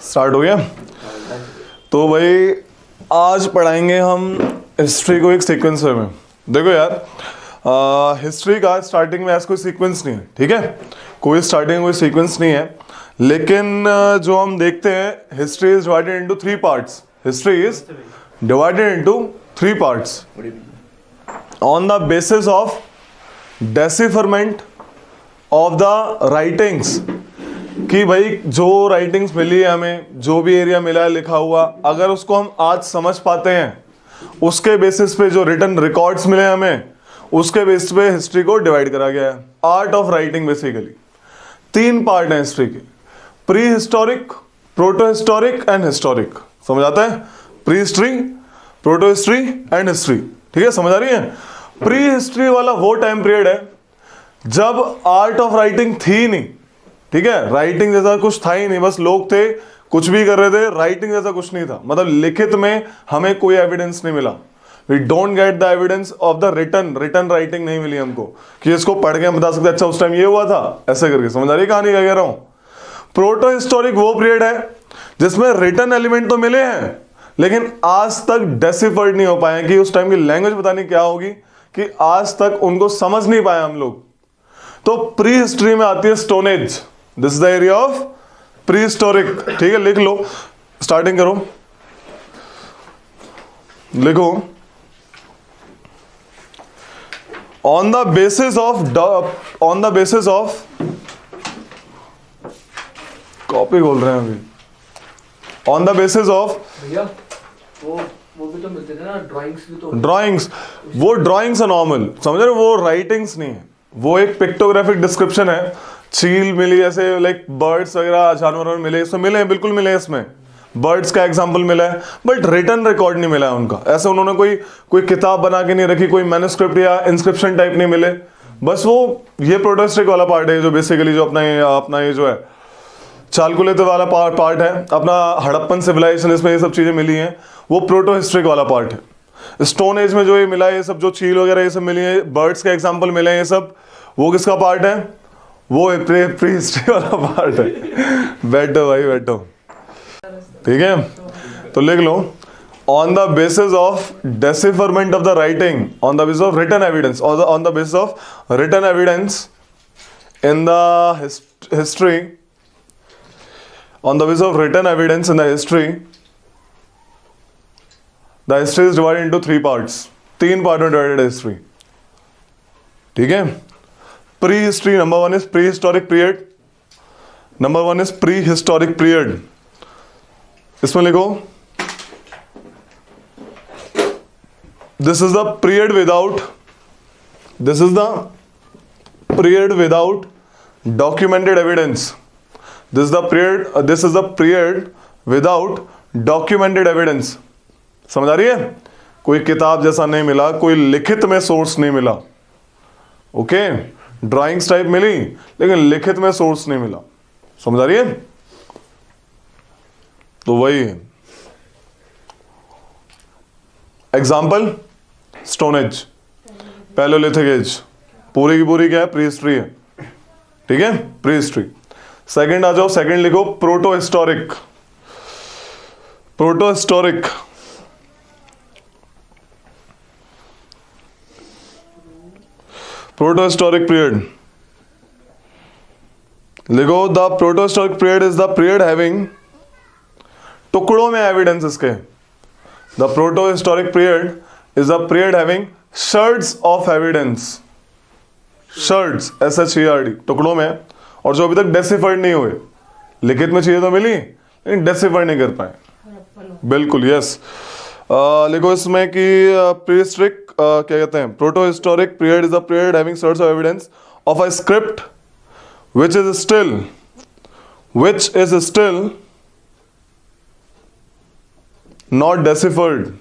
Start हो गया। तो भाई आज पढ़ाएंगे हम हिस्ट्री को एक सीक्वेंस में। देखो यार, हिस्ट्री का स्टार्टिंग में ऐसा कोई सीक्वेंस नहीं है, ठीक है, कोई स्टार्टिंग कोई सीक्वेंस नहीं है। लेकिन जो हम देखते हैं, history is divided into three parts. History is divided into three parts on the basis of decipherment of the writings. कि भाई जो राइटिंग्स मिली है हमें, जो भी एरिया मिला है लिखा हुआ, अगर उसको हम आज समझ पाते हैं, उसके बेसिस पे जो रिटन रिकॉर्ड्स मिले हमें, उसके बेसिस पे हिस्ट्री को डिवाइड करा गया है। आर्ट ऑफ राइटिंग बेसिकली तीन पार्ट हैं हिस्ट्री के, pre historic, proto historic and historic. समझ आता है? Pre history, proto history and history. ठीक है, समझ आ रही है? प्री हिस्ट्री वाला वो टाइम पीरियड है जब आर्ट ऑफ राइटिंग थी नहीं, ठीक है, राइटिंग जैसा कुछ था ही नहीं, बस लोग थे कुछ भी कर रहे थे, राइटिंग जैसा कुछ नहीं था। मतलब लिखित में हमें कोई एविडेंस नहीं मिला। We don't get the evidence of the written writing नहीं मिली हमको कि इसको पढ़ के हम बता सकते अच्छा उस टाइम ये हुआ था, ऐसे करके। समझ आ रही कहानी क्या कह रहा हूं? प्रोटो हिस्टोरिक वो पीरियड है जिसमें रिटन एलिमेंट तो मिले हैं, लेकिन आज तक डेसिफर्ड नहीं हो पाए कि उस टाइम की लैंग्वेज पता नहीं क्या होगी, कि आज तक उनको समझ नहीं पाए हम लोग। तो प्री हिस्ट्री में आती है stone age. This is the area of pre historic. ठीक है, लिख लो, स्टार्टिंग करो, लिखो। On the basis of copy खोल रहे हैं अभी। ऑन द बेसिस ऑफ भैया वो भी तो मिलते थे ना, ड्राइंग्स भी तो। ड्राइंग्स, वो ड्राइंग्स है नॉर्मल, समझ रहे हो? वो राइटिंग्स नहीं है, वो एक पिक्टोग्राफिक डिस्क्रिप्शन है। चील मिली, ऐसे लाइक बर्ड्स वगैरह जानवर मिले, इसमें मिले हैं, बिल्कुल मिले हैं, इसमें बर्ड्स का एग्जांपल मिला है, बट रिटन रिकॉर्ड नहीं मिला है उनका। ऐसे उन्होंने कोई किताब बना के नहीं रखी, कोई मैन्युस्क्रिप्ट या इंस्क्रिप्शन टाइप नहीं मिले। बस वो ये प्रोटोहिस्ट्रिक वाला पार्ट है जो बेसिकली जो अपना ये जो है चालकुलेटर वाला पार्ट है, अपना हड़प्पन सिविलाइजेशन, इसमें ये सब चीजें मिली हैं, वो प्रोटोहिस्ट्रिक वाला पार्ट है। स्टोन एज में जो ये मिला है, ये सब जो चील वगैरह ये सब मिली है, बर्ड्स के एग्जांपल मिले हैं, ये सब वो किसका पार्ट है? वो प्री हिस्ट्री वाला पार्ट है। बैठो भाई बैठो, ठीक है। तो लिख लो, on the basis of decipherment of the writing, on the basis of written evidence, on the basis of written evidence in the history, on the basis of written evidence in the history is divided into three parts। तीन part में divided है history, ठीक है। Pre history, number one is pre historic period, number one is pre historic period. इसमें लिखो, this is the period without documented evidence. This is the period without documented evidence। समझ आ रही है? कोई किताब जैसा नहीं मिला, कोई लिखित में सोर्स नहीं मिला। ओके, ड्राइंग्स टाइप मिली लेकिन लिखित में सोर्स नहीं मिला। समझ आ रही है? तो वही है example, stone age, palaeolithic age, पूरी की पूरी क्या है? प्री हिस्ट्री है, ठीक है, प्री हिस्ट्री। सेकंड आ जाओ, सेकंड लिखो, proto historic. Proto historic, proto historic period लिखो। The proto historic period is the period having, टुकड़ों में एविडेंस इसके। The proto historic period is the period having sherds of evidence. Sherds, SHERD, टुकड़ों में, और जो अभी तक डेसिफर्ड नहीं हुए। लिखित में चीजें तो मिली लेकिन डेसिफर्ड नहीं कर पाए। बिल्कुल, यस। लिखो इसमें कि प्रीहिस्टोरिक क्या कहते हैं, proto historic period is the period having source of evidence of a script which is still not deciphered।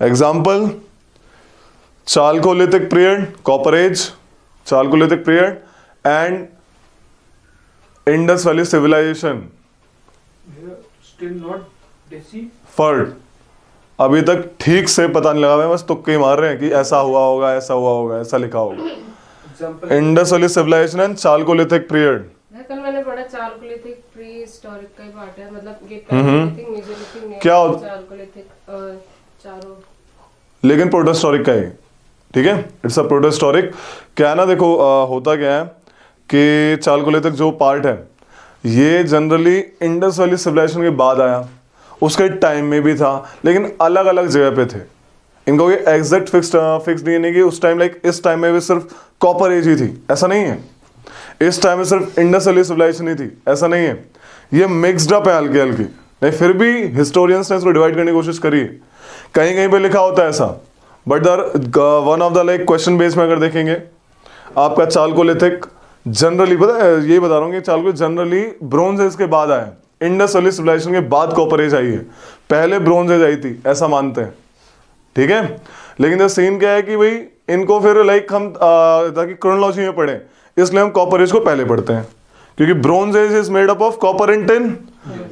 Example, chalcolithic period, copper age, chalcolithic period and Indus valley civilisation. Still not deciphered, अभी तक ठीक से पता नहीं लगा, बस तुक्के ही मार रहे हैं कि ऐसा हुआ होगा, ऐसा हुआ होगा, ऐसा लिखा होगा। Indus valley civilisation and chalcolithic period. कल मैंने चालकोलिथिक प्री हिस्टोरिक का ही पार्ट है, मतलब ये पैलियोलिथिक, मेसोलिथिक, क्या चालकोलिथिक चारों। लेकिन प्रोटोस्टोरिक का है, ठीक है, इट्स अ प्रोटोस्टोरिक। क्या है ना, देखो होता क्या है कि चालकोलिथिक जो पार्ट है ये जनरली इंडस वैली सिविलाइजेशन के बाद आया, उसके टाइम में भी था लेकिन अलग अलग जगह पे थे। इनका कोई एग्जैक्ट फिक्स नहीं है कि उस टाइम लाइक इस टाइम में भी सिर्फ कॉपर एज ही थी, ऐसा नहीं है। इस टाइम में सिर्फ इंडस वैली सिविलाइजेशन ही थी, ऐसा नहीं है। ये मिक्सड अप है हल्की हल्की, नहीं फिर भी हिस्टोरियंस ने इसको डिवाइड करने की कोशिश करी है। कहीं कहीं पे लिखा होता है ऐसा, but the one of the like question base में अगर देखेंगे आपका चालकोलिथिक जनरली, पता है ये बता रहा हूँ कि चालको जनरली ब्रोंज एज के बाद आया, इंडस वैली सिविलाइजेशन के बाद कॉपर एज आई है, पहले ब्रोंज एज आई थी, ऐसा मानते हैं, ठीक है। लेकिन द सीन क्या है कि भाई इनको फिर लाइक हम ताकि क्रोनोलॉजी में पढ़ें, इसलिए हम कॉपर एज को पहले पढ़ते हैं, क्योंकि bronze as is made up of copper and tin,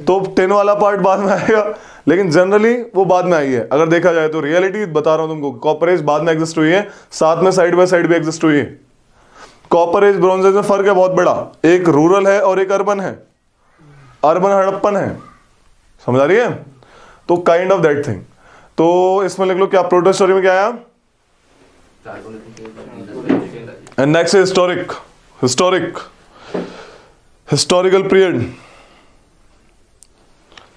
तो टिन वाला पार्ट बाद में आएगा, लेकिन जनरली वो बाद में आई है। अगर देखा जाए तो रियलिटी बता रहा हूं तुमको, कॉपर एज बाद में एग्जिस्ट हुई है, साथ में साइड बाय साइड भी एग्जिस्ट हुई है। कॉपर एज ब्रोंज एज में फर्क है बहुत बड़ा, एक रूरल है और एक अर्बन है, अर्बन हड़प्पन है, समझ आ रही है, तो काइंड ऑफ दैट थिंग। तो इसमें लिख लो क्या प्रोटोस्टोरी में क्या आया, and next historic, historical period,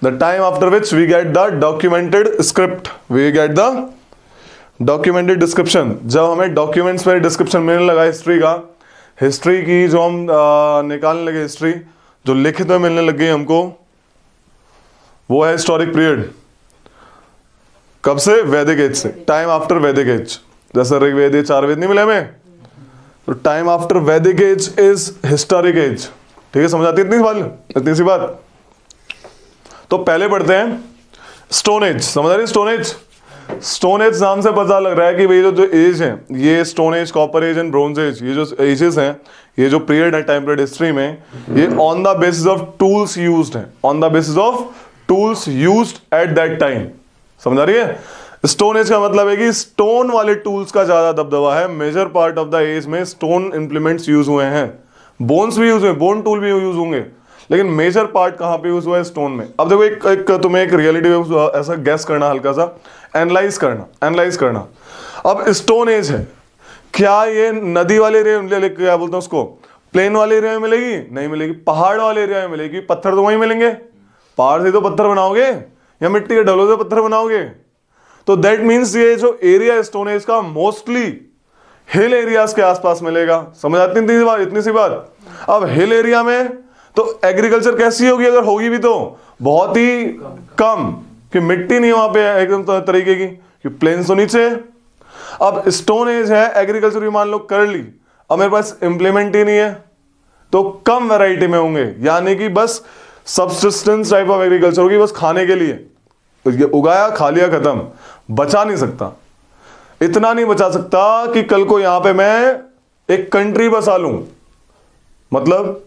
the time after which we get the documented script, we get the documented description। जब हमें डॉक्यूमेंट्स में डिस्क्रिप्शन मिलने लगा हिस्ट्री का, हिस्ट्री की जो हम निकालने लगे, हिस्ट्री जो लिखित में मिलने लग गई हमको, वो है हिस्टोरिक पीरियड। कब से? वैदिक एज से, टाइम आफ्टर वैदिक एज। जैसे ऋग्वेद ये 4 वेद नहीं मिले हमें, तो टाइम आफ्टर वैदिक एज इज हिस्टोरिक एज, ठीक है, समझ आती है इतनी सी बात। तो पहले पढ़ते हैं स्टोन एज, समझ आ रही है स्टोन एज? स्टोन एज नाम से पता लग रहा है कि भाई जो एज है ये stone age, copper age and bronze age, ये जो एजेस हैं, ये जो पीरियड है टाइम पीरियड हिस्ट्री में, ये on the basis of tools used है, on the basis of tools used at that time, समझ आ रही है? स्टोन एज का मतलब है कि स्टोन वाले टूल्स का ज्यादा दबदबा है, major part of the age में स्टोन इंप्लीमेंट्स यूज हुए हैं, बोन्स भी यूज हुए, बोन टूल भी यूज होंगे, लेकिन मेजर पार्ट कहां पे यूज हुआ है? स्टोन में। अब देखो एक तुम्हें एक रियलिटी ऐसा गैस करना, हल्का सा एनालाइज करना। अब स्टोन एज है, क्या ये नदी वाले एरिया, क्या बोलते हैं उसको, प्लेन वाले एरिया में मिलेगी? नहीं मिलेगी। पहाड़ वाले एरिया में मिलेगी, पत्थर तो वहीं मिलेंगे, पहाड़ से तो पत्थर बनाओगे या मिट्टी के ढलों से पत्थर बनाओगे? तो दैट मीन्स ये जो एरिया स्टोन एज का मोस्टली हिल एरियाज के आसपास मिलेगा, समझ आती है इतनी सी बात? अब हिल एरिया में तो एग्रीकल्चर कैसी होगी, अगर होगी भी तो बहुत ही कम, कि मिट्टी नहीं वहां पे एकदम तरीके की, कि प्लेन्स तो नीचे है। अब स्टोन एज है, एग्रीकल्चर भी मान लो कर ली, अब मेरे पास इंप्लीमेंट ही नहीं है, तो कम वैरायटी में होंगे, यानी कि बस सबसिस्टेंस टाइप ऑफ एग्रीकल्चर होगी, बस खाने के लिए उगाया, खा लिया, खत्म, बचा नहीं सकता। इतना नहीं बचा सकता कि कल को यहां पे मैं एक कंट्री बसा लूं, मतलब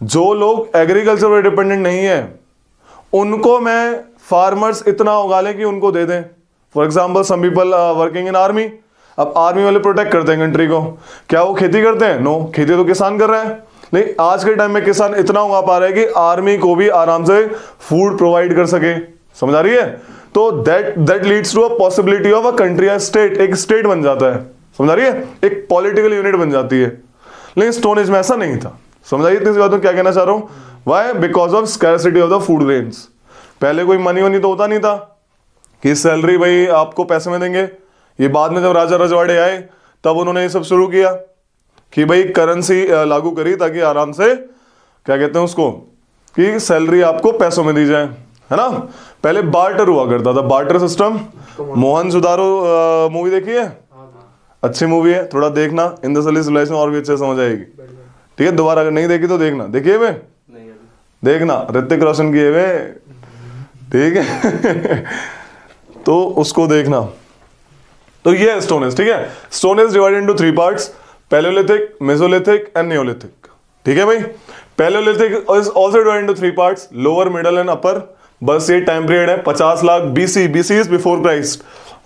जो लोग एग्रीकल्चर पर डिपेंडेंट नहीं है उनको मैं फार्मर्स इतना उगा लें कि उनको दे दें। For example some people working in army, अब आर्मी वाले प्रोटेक्ट करते हैं कंट्री को, क्या वो खेती करते हैं? नो, खेती तो किसान कर रहा है, लेकिन आज के टाइम में किसान इतना उगा पा रहा है कि आर्मी को भी आराम से फूड प्रोवाइड कर सके, समझ आ रही है? तो that leads to a possibility of a country, a state, एक स्टेट बन जाता है, समझ आ रही है? एक पॉलिटिकल यूनिट बन जाती है। लेकिन स्टोन एज में ऐसा नहीं था, समझ आई इतनी सी बात में क्या कहना चाह रहा हूं? Why? Because of scarcity of the food grains. पहले कोई मनी वनी तो होता नहीं था कि सैलरी भाई आपको पैसे में देंगे, ये बाद में जब राजा रजवाड़े आए तब उन्होंने ये सब शुरू किया कि भाई करेंसी लागू करी, ताकि आराम से क्या कहते हैं उसको, कि सैलरी आपको पैसों में दी जाए, है ना? पहले बार्टर हुआ करता था, बार्टर सिस्टम। मोहनजोदारो मूवी देखी है? अच्छी मूवी है, थोड़ा देखना, इंडस वैली सिविलाइजेशन और भी अच्छे समझ आएगी, ठीक है? दोबारा अगर नहीं देखी तो देखना, देखिए वे देखना, ऋतिक रोशन किए हुए, ठीक है? तो उसको देखना। तो ये है स्टोन एज, ठीक है? Stone age divided into 3 parts, Palaeolithic, Mesolithic and Neolithic, ठीक है भाई? Palaeolithic is also divided into 3 parts, lower, middle and upper. बस ये टाइम पीरियड है 50 lakh BC। BC is before Christ.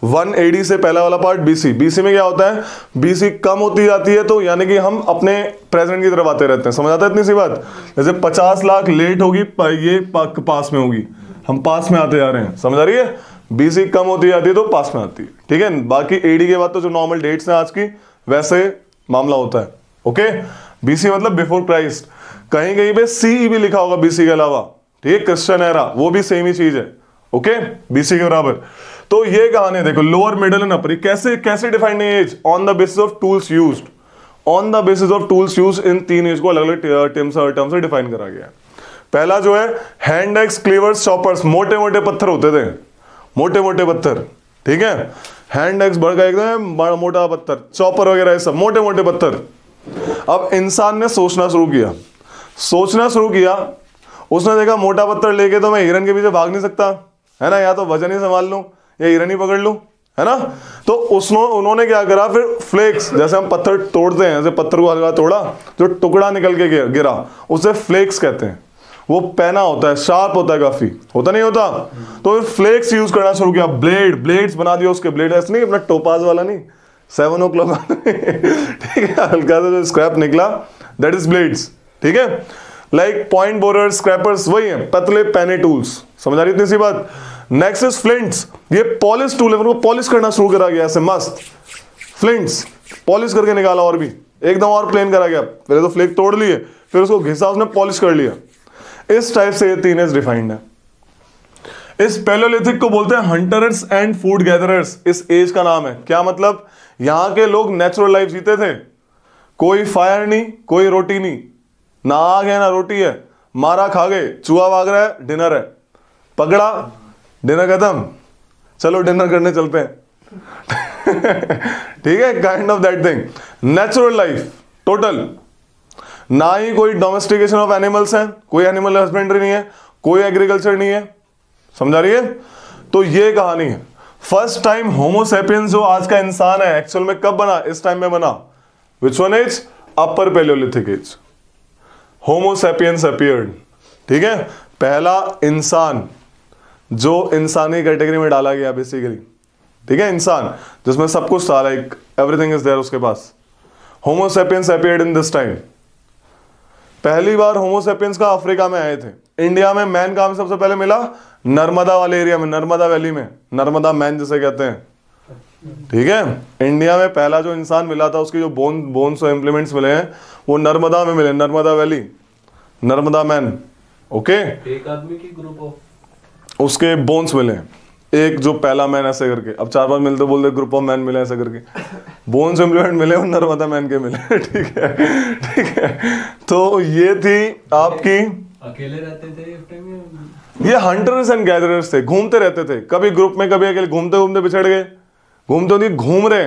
1 AD से पहला वाला पार्ट BC। BC में क्या होता है, BC कम होती जाती है तो यानी कि हम अपने प्रेजेंट की तरफ आते रहते हैं। समझ आता है इतनी सी बात। जैसे 50 लाख लेट होगी, ये पास में होगी, हम पास में आते जा रहे हैं। समझ आ रही है। BC कम होती जाती है तो पास में आती है, ठीक है। बाकी AD के बाद तो जो नॉर्मल डेट्स हैं आज की, वैसे मामला होता है। ओके, BC मतलब बिफोर क्राइस्ट। कहीं कहीं पे CE भी लिखा होगा BC के अलावा, ठीक है। क्रिश्चियन एरा वो भी सेम ही चीज है। ओके, BC के बराबर। तो ये कहानी देखो, लोअर मिडिल एंड अपर कैसे कैसे डिफाइंड है age, on the basis of tools used. On the basis of tools use, इन 3 एज को अलग अलग टर्म से डिफाइन करा गया है। पहला जो है हैंड एक्स, क्लीवर्स, चॉपर्स। मोटे मोटे पत्थर होते थे, मोटे मोटे पत्थर, ठीक है। हैंड एक्स बढ़ गया एकदम बड़ा मोटा पत्थर, चॉपर वगैरह ये सब मोटे मोटे पत्थर। अब इंसान ने सोचना शुरू किया, सोचना शुरू किया। उसने देखा मोटा पत्थर लेके तो मैं हिरन के पीछे भाग नहीं सकता, है ना। या तो वजन ही संभाल लूं या हिरन ही पकड़ लूं, है ना। तो उन्होंने क्या करा फिर, फ्लेक्स, जैसे हम पत्थर तोड़ते हैं, जैसे पत्थर को हल्का तोड़ा, जो टुकड़ा निकल के गिरा उसे फ्लेक्स कहते हैं। वो पैना होता है, शार्प होता है काफी, होता नहीं होता। तो फिर फ्लेक्स यूज करना शुरू किया। ब्लेड्स बना दिया उसके। ब्लेड ऐसे नहीं अपना टोपाज वाला नहीं, 7 o'clock ठीक है, हल्का सा जो स्क्रैप निकला, दैट इज ब्लेड्स, ठीक है। लाइक पॉइंट बोरर, स्क्रैपर्स, वही है पतले पैने टूल्स। समझ आ रही इतनी सी बात। Next is flints. ये पॉलिश टूल है, उनको पॉलिश करना शुरू करा गया ऐसे मस्त। फ्लिंट्स पॉलिश करके निकाला और भी एकदम और प्लेन करा गया। पहले तो फ्लेक तोड़ लिए, फिर उसको घिसा, उसने पॉलिश कर लिया। इस टाइप से ये 3 एज डिफाइंड है। इस पैलियोलिथिक को बोलते हैं हंटर्स एंड फूड गैदरर्स। इस एज का नाम है। क्या मतलब, यहां के लोग नेचुरल लाइफ जीते थे। कोई फायर नहीं, कोई रोटी नहीं, ना आग है ना रोटी है, मारा खा गए, चूहा भाग रहा है, डिनर है, पकड़ा, डिनर खत्म, चलो डिनर करने चलते हैं ठीक है, kind of that thing. Natural life total. ना ही कोई डोमेस्टिकेशन ऑफ एनिमल्स है, कोई एनिमल हस्बेंड्री नहीं है, कोई एग्रीकल्चर नहीं है। समझा रही है। तो ये कहानी है। फर्स्ट टाइम होमोसेपियंस जो आज का इंसान है एक्चुअल में कब बना, इस टाइम में बना। Which one age, upper palaeolithic age. Homo sapiens appeared, ठीक है। पहला इंसान जो इंसानी कैटेगरी में डाला गया बेसिकली, ठीक है, इंसान जिसमें सब कुछ था, लाइक एवरीथिंग इज देयर उसके पास। Homo sapiens appeared in this time. पहली बार होमोसेपियंस का अफ्रीका में आए थे। इंडिया में मैन कहां में सबसे पहले मिला, नर्मदा वाले एरिया में, नर्मदा वैली में, नर्मदा मैन जिसे कहते हैं, ठीक है। इंडिया में पहला जो इंसान मिला था, उसके जो बोन्स और इम्प्लीमेंट्स मिले हैं वो नर्मदा में मिले, Narmada valley, Narmada man. Okay, एक आदमी की ग्रुप ऑफ उसके बोन्स मिले, एक जो पहला मैन ऐसे करके, अब 4-5 मिलते बोलते ग्रुप ऑफ मैन मिले ऐसे करके, बोन्स इम्प्लीमेंट मिले और नर्मदा मैन के मिले ठीक है, ठीक है। तो ये थी आपकी, अकेले रहते थे इस टाइम। ये हंटर्स एंड गैदरर्स थे, घूमते रहते थे, कभी ग्रुप में कभी अकेले, घूमते घूमते बिछड़ गए, घूमते घूम रहे।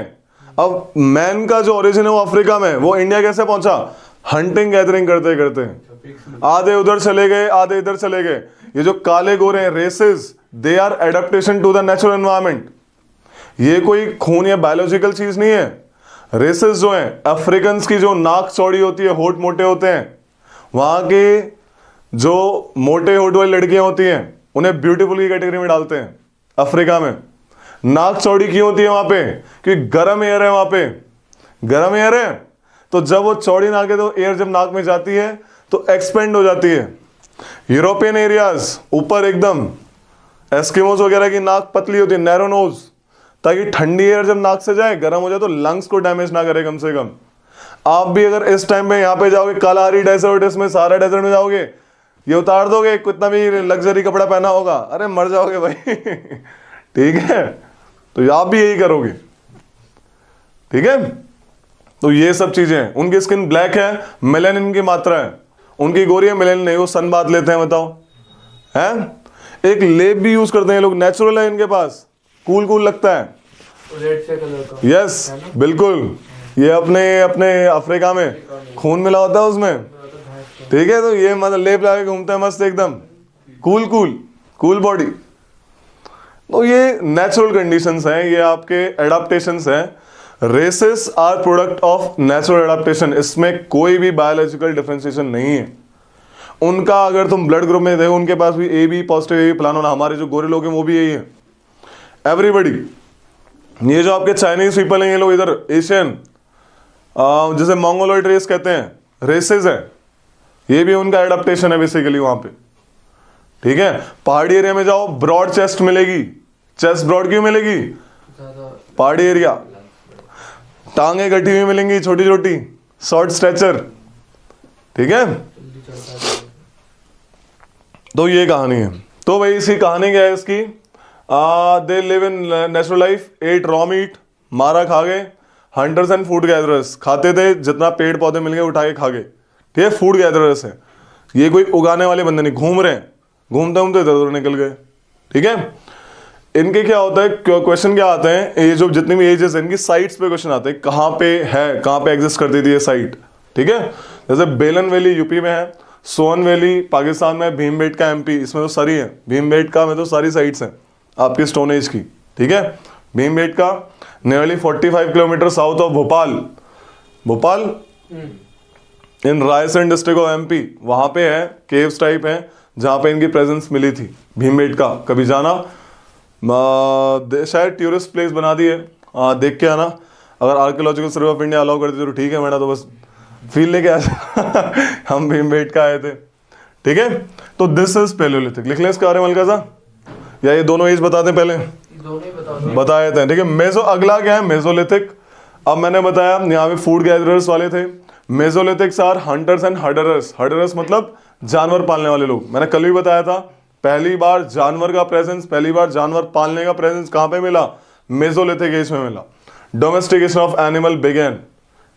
अब मैन का जो ओरिजिन है वो अफ्रीका में, वो इंडिया कैसे पहुंचा, हंटिंग गैदरिंग करते करते, आधे उधर चले गए, आधे इधर चले गए। ये जो काले गोरे हैं, races, they are adaptation to the natural environment. ये कोई खून या बायोलॉजिकल चीज नहीं है। रेसेस जो हैं, अफ्रीकन की जो नाक चौड़ी होती है, होठ मोटे होते हैं, वहां के जो मोटे होठ वाली लड़कियां होती हैं उन्हें ब्यूटीफुल की कैटेगरी में डालते हैं। अफ्रीका में नाक चौड़ी क्यों होती है वहां पे, क्योंकि गर्म एयर है वहां पे, गर्म एयर है। तो जब वो चौड़ी नाक है तो एयर जब नाक में जाती है तो एक्सपेंड हो जाती है। यूरोपियन एरियाज ऊपर एकदम, एस्किमोस वगैरह की नाक पतली होती है, नैरो नोज, ताकि ठंडी एयर जब नाक से जाए, गर्म हो जाए तो लंग्स को डैमेज ना करे कम से कम। आप भी अगर इस टाइम में यहाँ पे जाओगे कालाहारी डेजर्ट, इसमें सारा डेजर्ट में जाओगे, ये उतार दोगे, कितना भी लग्जरी कपड़ा पहना होगा, अरे मर जाओगे भाई ठीक है। तो आप भी यही करोगे, ठीक है। तो ये सब चीजें, उनकी स्किन ब्लैक है, मेलानिन की मात्रा है, उनकी गोरी है, मेलानिन नहीं, वो सन बात लेते हैं, बताओ हैं। एक लेप भी यूज करते हैं लोग, नेचुरल है इनके पास, कूल कूल लगता है, रेड से कलर का। यस बिल्कुल। ये अपने अफ्रीका में खून मिला होता है उसमें, ठीक है। तो ये मतलब लेप लगा के घूमते हैं मस्त एकदम, कूल बॉडी। तो ये नेचुरल कंडीशंस हैं, ये आपके एडाप्टेशंस हैं। Races are product of natural adaptation, इसमें कोई भी बायोलॉजिकल डिफरेंशिएशन नहीं है। उनका अगर तुम ब्लड ग्रुप में देखो, उनके पास भी A B positive, A B plan होना, हमारे जो गोरे लोग हैं वो भी यही है, एवरीबडी। ये जो आपके चाइनीज पीपल हैं, ये लोग इधर एशियन, जैसे मंगोलॉइड रेस कहते हैं, रेसेस है, ये भी उनका एडेप्टेशन है बेसिकली वहां पे, ठीक है। पहाड़ी एरिया में जाओ, ब्रॉड चेस्ट मिलेगी, चेस्ट ब्रॉड क्यों मिलेगी? ज्यादा पहाड़ी एरिया। टांगे कटी हुई मिलेंगी छोटी छोटी, शॉर्ट स्ट्रेचर, ठीक है। जल्दी चलता है। तो ये कहानी है। तो भाई इसकी कहानी क्या है इसकी? They live in natural life, eat raw meat, मारा खा गए, हंटर्स एंड फूड गैदरर्स, खाते थे जितना पेड़ पौधे मिल गए उठा के खा गए, ठीक है। फूड गैदरर्स है, ये कोई उगाने वाले बंदे नहीं, घूम रहे हैं, घूमते घूमते इधर उधर निकल गए, ठीक है। इनके क्या होता है, क्वेश्चन क्या आते हैं, ये जो जितनी भी एजेस है इनकी साइट्स पे क्वेश्चन आते हैं, कहाँ पे है, कहाँ पे एग्जिस्ट करती थी ये साइट, ठीक है। जैसे बेलन वैली यूपी में है, सोन वैली पाकिस्तान में, भीमबेटका एमपी, इसमें तो सारी है, भीमबेटका में तो सारी साइट्स हैं आपकी स्टोन एज की, ठीक है। Bhimbetka nearly 45 kilometre south of Bhopal, Bhopal in Raisen district of MP, वहां पे है, केव्स टाइप है जहां पे इनकी प्रेजेंस मिली थी। भीमबेटका कभी जाना, शायद टूरिस्ट प्लेस बना दी है, देख के आना, अगर archaeological survey of India allow करती तो ठीक है, वरना तो बस फील लेके आया हम भीमबेटका आए थे, ठीक है। तो दिस इज पैलियोलिथिक, लिख लें इसके बारे में हल्का सा, या ये दोनों एज बताते हैं पहले? दोनों ही बता दो। बता देते हैं, ठीक है। मेजो अगला क्या है, मेजोलिथिक। अब मैंने बताया यहाँ पे फूड गैदरर्स वाले थे, मेजोलिथिक्स आर हंटर्स एंड हडरर्स, हडरर्स मतलब जानवर पालने वाले लोग। मैंने कल भी बताया था, पहली बार जानवर का प्रेजेंस, पहली बार जानवर पालने का प्रेजेंस कहां पे मिला? मेजोलिथिक एज में मिला। डोमेस्टिकेशन ऑफ एनिमल बिगेन,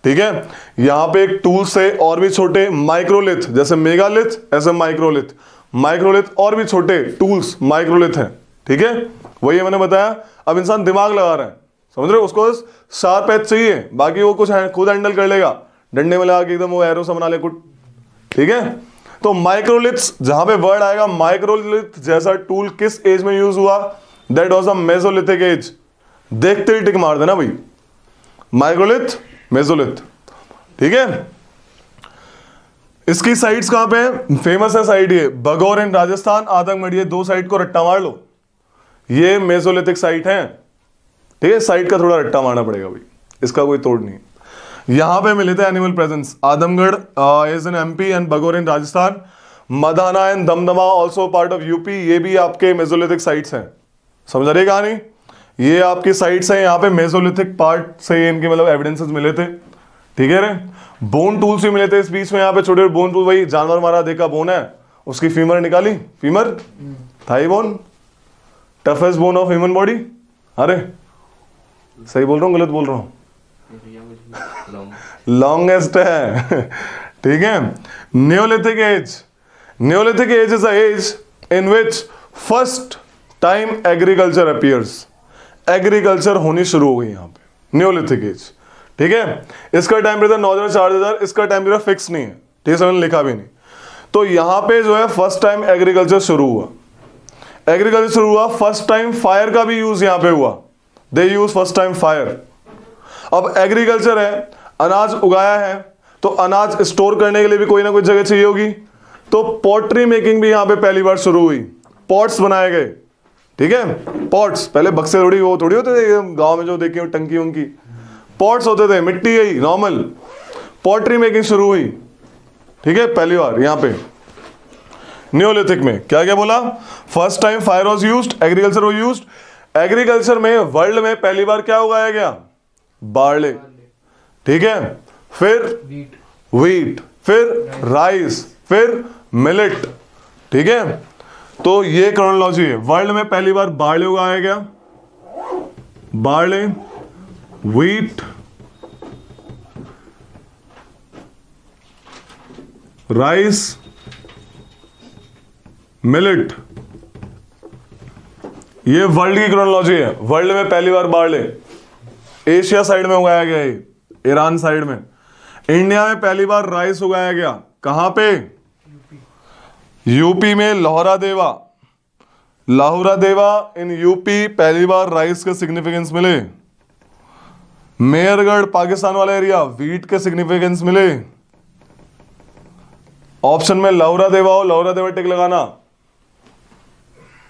ठीक है। यहां पे एक टूल से और भी छोटे माइक्रोलिथ, जैसे मेगालिथ ऐसे माइक्रोलिथ, माइक्रोलिथ और भी छोटे टूल्स माइक्रोलिथ हैं, ठीक है। वही मैंने बताया। अब इंसान दिमाग लगा रहा है, समझ रहे हो, उसको शार्प एज चाहिए, बाकी वो कुछ खुद हैंडल कर लेगा, डंडे में लगा के एकदम वो एरो सा बना ले कुछ, ठीक है। तो माइक्रोलिथ्स, जहां पे वर्ड आएगा माइक्रोलिथ जैसा टूल किस एज में यूज हुआ? That was a Mesolithic as. देखते ही टिक मार देना भाई, माइक्रोलिथ मेसोलिथ, ठीक है। इसकी साइट्स कहां पे है? फेमस है साइट ये भगौर इन राजस्थान, आदमगढ़, ये दो साइट को रट्टा मार लो, ये मेसोलिथिक साइट है, ठीक है। साइट का थोड़ा रट्टा मारना पड़ेगा भाई, इसका कोई तोड़ नहीं। यहां पे मिले थे animal presence, Adamgarh is in MP and Bagor in Rajasthan, Madhana and Damdama also part of UP, ये भी आपके मेसोलिथिक साइट्स हैं। समझ रही कहानी? ये आपकी साइट्स हैं, यहाँ पे मेसोलिथिक पार्ट से इनके मतलब एविडेंसेस मिले थे, ठीक है रे। बोन टूल्स भी मिले थे इस बीच में, यहाँ पे छोटे बोन टूल, वही जानवर मारा देखा बोन है, उसकी फीमर निकाली, femur thigh bone, toughest bone of human body. अरे सही बोल रहा हूँ गलत बोल रहा हूँ? लॉन्गेस्ट है ठीक है। Neolithic age, neolithic age is a age in which first time agriculture appears, agriculture होनी शुरू हो गई यहाँ पे, न्योलिथिक एज, ठीक है। इसका टेम्परेचर 9000 इसका टेम्परेचर फिक्स नहीं है, ठीक है, मैंने लिखा भी नहीं। तो यहाँ पे जो है फर्स्ट टाइम एग्रीकल्चर शुरू हुआ, एग्रीकल्चर शुरू हुआ, फर्स्ट टाइम फायर का भी यूज यहाँ पे हुआ, दे यूज फर्स्ट टाइम फायर। अब एग्रीकल्चर है, अनाज उगाया है, तो अनाज स्टोर करने के लिए भी कोई ना कोई जगह चाहिए होगी, तो पॉटरी मेकिंग भी यहां पे पहली बार शुरू हुई, पॉट्स बनाए गए, ठीक है। पॉट्स, पहले बक्से थोड़ी वो थोड़ी होते थे गांव में जो देखे हो टंकी उनकी, पॉट्स होते थे, मिट्टी यही नॉर्मल, पॉटरी मेकिंग शुरू हुई, ठीक है, पहली बार यहां पे न्योलिथिक में। क्या क्या बोला? First time fire was used, agriculture was used. Agriculture में वर्ल्ड में पहली बार क्या उगाया गया? बार्ले, ठीक है, फिर व्हीट, फिर राइस, फिर मिलेट, ठीक है। तो ये क्रोनोलॉजी है, वर्ल्ड में पहली बार बार्ले उगाया गया, बार्ले, व्हीट, राइस, मिलेट, ये वर्ल्ड की क्रोनोलॉजी है। वर्ल्ड में पहली बार बार्ले एशिया साइड में उगाया गया है, ईरान साइड में। इंडिया में पहली बार राइस उगाया गया, कहां पे? यूपी में लोहरा देवा, लाहौरा देवा इन यूपी पहली बार राइस के सिग्निफिकेंस मिले। मेहरगढ़ पाकिस्तान वाला एरिया व्हीट के सिग्निफिकेंस मिले। ऑप्शन में लौरा देवा हो, लौरा देवा टिक लगाना।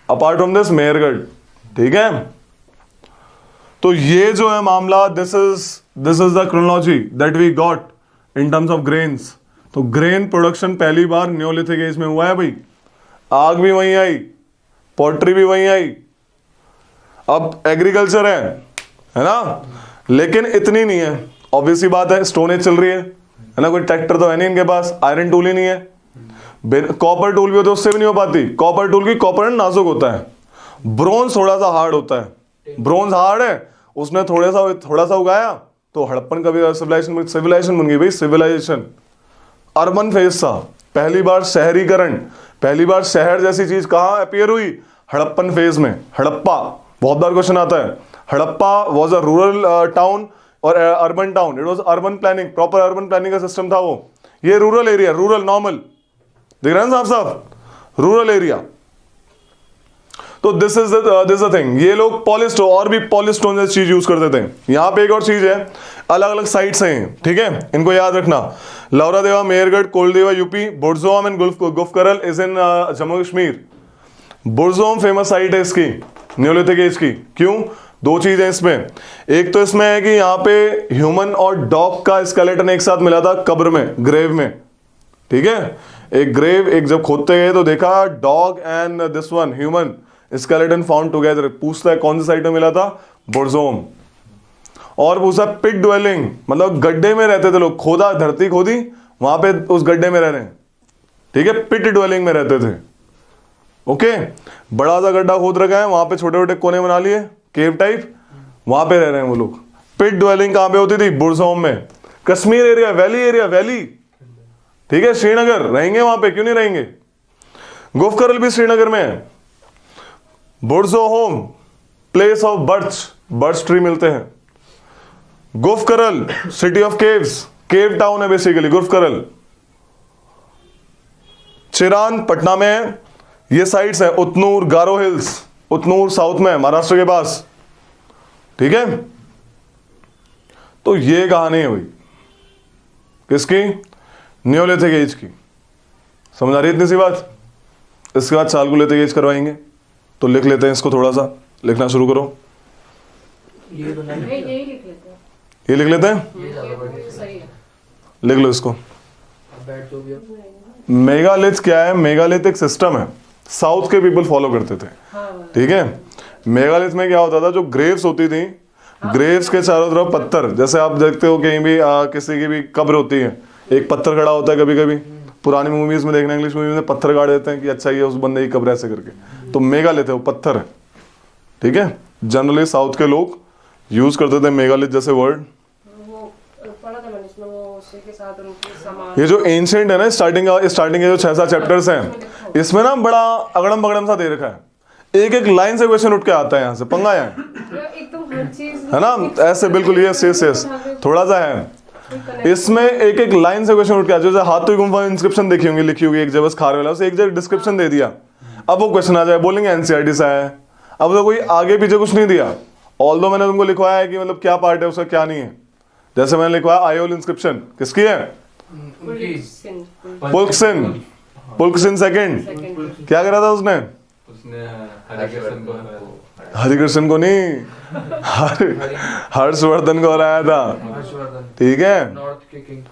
अपार्ट फ्रॉम दिस मेहरगढ़, ठीक है। तो ये जो है मामला, this is the chronology that we got in terms of grains. तो ग्रेन प्रोडक्शन पहली बार न्योलिथिक एज में हुआ है भाई। आग भी वहीं आई, पोल्ट्री भी वहीं आई, अब एग्रीकल्चर है ना, लेकिन इतनी नहीं है। ऑब्वियसली बात है, स्टोन एज चल रही है ना, कोई ट्रैक्टर तो है नहीं इनके पास, आयरन टूल ही नहीं है। कॉपर टूल भी हो तो उससे भी नहीं हो पाती। कॉपर टूल की कॉपर नाजुक होता है, ब्रोंज थोड़ा सा हार्ड होता है। ब्रोंज हार्ड है, उसने थोड़ा सा उगाया तो हड़प्पन का भी सिविलाइजेशन बन गई भाई। सिविलाइजेशन अर्बन फेज था, पहली बार शहरीकरण, पहली बार शहर जैसी चीज कहां अपीयर हुई? हड़प्पन फेज में। हड़प्पा बहुत बार क्वेश्चन आता है। Harappa was a rural town और urban town. It was urban planning, proper urban planning का सिस्टम था वो। ये रूरल एरिया, रूरल नॉर्मल, देख रहे हैं साहब साहब, रूरल एरिया। तो दिस इज द थिंग। ये लोग पॉलिस्टोन, और भी पॉलिस्टोन जैसी चीज यूज करते थे। यहां पे एक और चीज है, अलग अलग साइट्स हैं, ठीक है, इनको याद रखना। Lahuradewa Mehrgarh, Koldihwa UP, Burzahom and Gufkral is in Jammu Kashmir. Burzahom famous site है इसकी, न्योलिथिक एज की। क्यों? दो चीजें इसमें। एक तो इसमें है कि यहाँ पे ह्यूमन और डॉग का स्केलेटन एक साथ मिला था कब्र में, ग्रेव में, ठीक है। एक ग्रेव, एक जब खोदते गए तो देखा dog and this one human skeleton found together. पूछता है कौन सी साइट में मिला था? बुरज़ोम। और पूछा पिट ड्वेलिंग, मतलब गड्ढे में रहते थे लोग, खोदा, धरती खोदी, वहां पे उस गड्ढे में रह रहे हैं, ठीक है, पिट ड्वेलिंग में रहते थे। ओके, बड़ा सा गड्ढा खोद रखा है, वहां पे छोटे छोटे कोने बना लिए, केव टाइप, वहां पे रह रहे हैं वो लोग। पिट ड्वेलिंग कहां पे होती थी? बुरज़ोम में। Kashmir area, valley area, valley, ठीक है, श्रीनगर, रहेंगे वहां पे, क्यों नहीं रहेंगे। गुफ्करल भी श्रीनगर में है। Burzahom place of birch tree मिलते हैं। Gufkral city of caves, cave town है बेसिकली गुफ्करल। चिरान पटना में है। ये साइट्स है उतनूर, गारो हिल्स, उतनूर साउथ में है, महाराष्ट्र के पास, ठीक है। तो ये कहानी है भाई किसकी? न्योलिथिक एज की। समझ आ रही है इतनी सी बात? इसके बाद चालकोलिथिक एज करवाएंगे, तो लिख लेते हैं इसको, थोड़ा सा लिखना शुरू करो। ये बनाइए, यही लिख लेते हैं। ये लिख लेते हैं, ये ज्यादा बढ़िया। सही है। लिख लो इसको। अब बैठ जो भी आप। मेगालिथ क्या है? मेगालिथ एक सिस्टम है, साउथ के पीपल फॉलो करते थे, ठीक है। मेगालिथ में क्या होता था? जो ग्रेव्स होती थी, ग्रेव्स के चारों तरफ पत्थर, जैसे आप देखते हो कहीं भी किसी की भी कब्र होती है, एक पत्थर खड़ा होता है। कभी कभी पुरानी मूवीज में देखना, इंग्लिश मूवीज में पत्थर गाड़ देते हैं कि अच्छा ये उस बंदे की कब्र ऐसे करके। तो मेगालिथ है वो पत्थर है, ठीक है। जनरली साउथ के लोग यूज करते थे मेगालिथ जैसे वर्ड। वो पढ़ा था मैंने इसमें, वो उसी के साथ उनके सामान। ये जो एंशिएंट है ना, स्टार्टिंग के जो 6-7 चैप्टर्स हैं, इसमें ना बड़ा अगड़म बगड़म सा दे रखा है। एक एक लाइन से क्वेश्चन उठ के आता है, यहाँ से पंगा है एकदम हर चीज है ना, ऐसे बिल्कुल। यस थोड़ा सा है इसमें, एक एक लाइन से क्वेश्चन उठ के आता है। जैसे हाथों की गुम्फा इंस्क्रिप्शन देखी होंगी, लिखी होगी एक जगह बस खारे वाला, उसे एक जगह डिस्क्रिप्शन दे दिया, अब वो क्वेश्चन आ जाए, बोलेंगे एनसीईआरटी से आया है। अब तो कोई आगे पीछे कुछ नहीं दिया, ऑल्दो मैंने तुमको लिखवाया है कि मतलब क्या पार्ट है उसका, क्या नहीं है। जैसे मैंने लिखवाया आयोल इंस्क्रिप्शन किसकी है? पुलकसिन सेकंड। क्या करा था उसने हरिकृष्ण को नहीं, हर्षवर्धन को हराया था, हर्षवर्धन, ठीक है। नॉर्थ के king.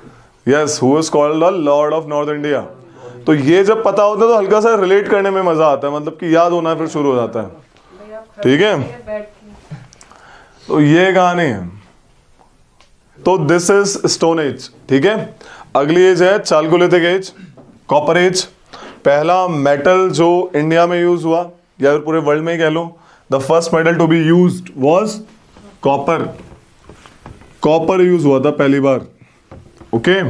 Yes, who is called the Lord of north India. तो ये जब पता होता है तो हल्का सा रिलेट करने में मजा आता है, मतलब कि याद होना फिर शुरू हो जाता है, ठीक है। तो ये कहानी है। तो दिस इज स्टोन एज, ठीक है। अगली एज है चालकोलिथिक एज, कॉपर एज। पहला मेटल जो इंडिया में यूज हुआ या पूरे वर्ल्ड में ही कह लो, the first metal to be used was copper. Copper use हुआ था पहली बार, ओके।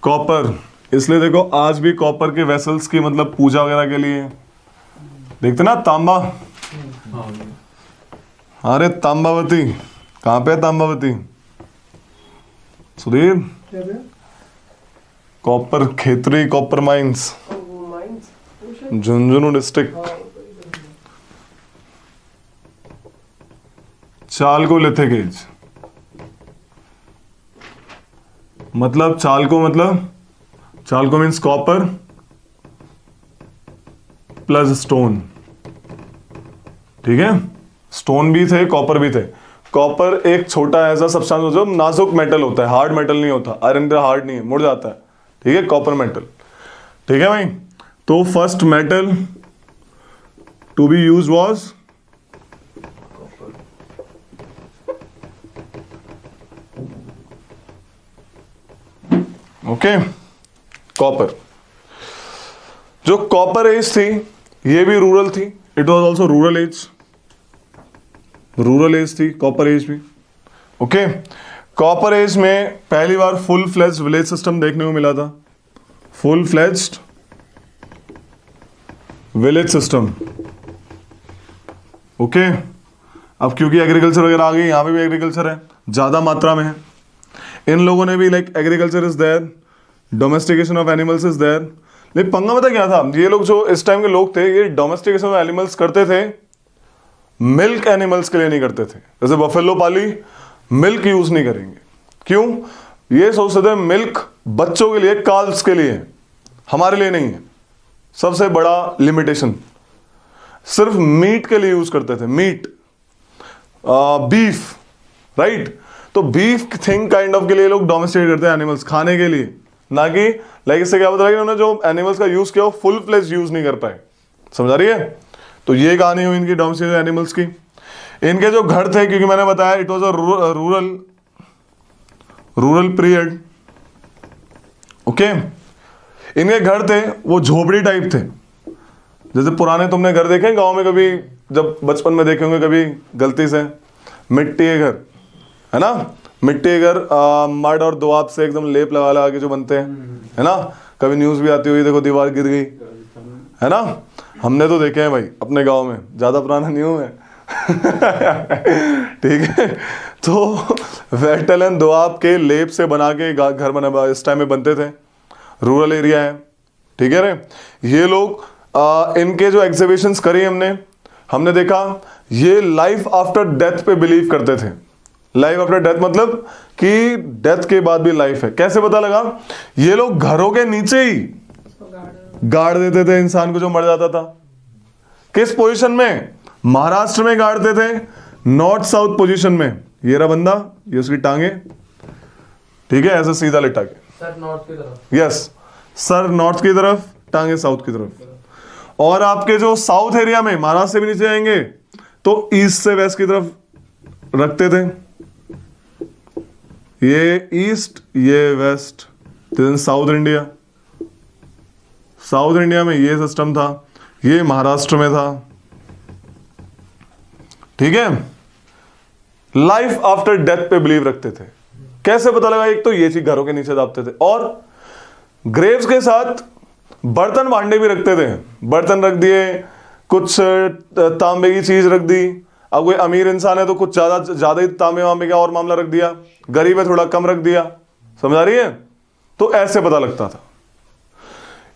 कॉपर, इसलिए देखो आज भी कॉपर के वेसल्स की मतलब पूजा वगैरह के लिए देखते ना, तांबा। अरे तांबावती कहां पे है? तांबावती सुधीर, copper Khetri, copper mines, Jhunjhunu district. Chalcolithic age मतलब चालको मतलब chalco means copper plus stone, ठीक है। स्टोन भी थे, कॉपर भी थे। कॉपर एक छोटा ऐसा सब्सटेंस जो नाजुक मेटल होता है, हार्ड मेटल नहीं होता। आयरन का हार्ड नहीं है, मुड़ जाता है, ठीक है, कॉपर मेटल, ठीक है भाई। तो first metal to be use was okay copper. जो कॉपर एज थी ये भी रूरल थी, it was also rural age, rural age थी कॉपर एज भी, ओके। कॉपर एज में पहली बार फुल फ्लेज्ड विलेज सिस्टम देखने को मिला था, full fledged village system, okay. अब क्योंकि एग्रीकल्चर वगैरह आ गई, यहां पे भी एग्रीकल्चर है, ज्यादा मात्रा में है। इन लोगों ने भी like agriculture is there, domestication of animals is there. लेकिन पंगा पता क्या था, ये लोग जो इस टाइम के लोग थे ये डोमेस्टिकेशन ऑफ एनिमल्स करते थे, मिल्क एनिमल्स के लिए नहीं करते थे। जैसे बफेलो पाली, मिल्क यूज नहीं करेंगे, क्यों? ये सोचते थे मिल्क बच्चों के लिए, काल्स के लिए, हमारे लिए नहीं है। सबसे बड़ा लिमिटेशन, सिर्फ मीट के लिए यूज करते थे, मीट, बीफ, राइट। तो बीफ थिंग काइंड ऑफ के लिए लोग डोमेस्टिकेट करते हैं एनिमल्स, खाने के लिए, ना कि लाइक इससे क्या बता रहा है कि उन्होंने जो एनिमल्स का यूज किया वो फुल फ्लेज यूज नहीं कर पाए, समझ रही है। तो ये कहानी हुई इनकी डोमेस्टिकेट एनिमल्स की। इनके जो घर थे, क्योंकि मैंने बताया it was a rural period, okay. इनके घर थे वो झोपड़ी टाइप थे, जैसे पुराने तुमने घर देखे गांव में, कभी जब बचपन में देखे होंगे कभी गलती से, मिट्टी के घर, है ना, मिट्टी के घर, मड और दोआब से एकदम लेप लगा लगा के जो बनते हैं, है ना। कभी न्यूज भी आती हुई, देखो दीवार गिर गई, है ना। हमने तो देखे हैं भाई अपने गांव में, ज्यादा पुराना नहीं हूं मैं ठीक है। तो वेटल एंड दोआब के लेप से बना के घर बना इस टाइम में बनते थे, रूरल एरिया है, ठीक है रे। ये लोग इनके जो एग्जीबिशंस करी हमने देखा ये लाइफ आफ्टर डेथ पे बिलीव करते थे। लाइफ आफ्टर डेथ मतलब कि डेथ के बाद भी लाइफ है। कैसे पता लगा? ये लोग घरों के नीचे ही गाड़ देते थे इंसान को जो मर जाता था। किस पोजीशन में? महाराष्ट्र में गाड़ते थे, नॉर्थ साउथ पोजीशन में। ये रहा बंदा, ये उसकी टांगे, ठीक है, ऐसे सीधा लिटा के, सर नॉर्थ की तरफ, यस, सर नॉर्थ की तरफ, टांगे साउथ की तरफ। और आपके जो साउथ एरिया में महाराष्ट्र से भी नीचे आएंगे तो ईस्ट से वेस्ट की तरफ रखते थे। ये ईस्ट, ये west, south India. South India में ये सिस्टम था, ये महाराष्ट्र में था, ठीक है। लाइफ आफ्टर डेथ पे बिलीव रखते थे। कैसे पता लगा? एक तो ये चीज घरों के नीचे दाबते थे, और ग्रेव्स के साथ बर्तन भांडे भी रखते थे। बर्तन रख दिए, कुछ तांबे की चीज रख दी। अब कोई अमीर इंसान है तो कुछ ज्यादा ही तांबे वांबे का और मामला रख दिया, गरीब है थोड़ा कम रख दिया, समझ आ रही है? तो ऐसे पता लगता था।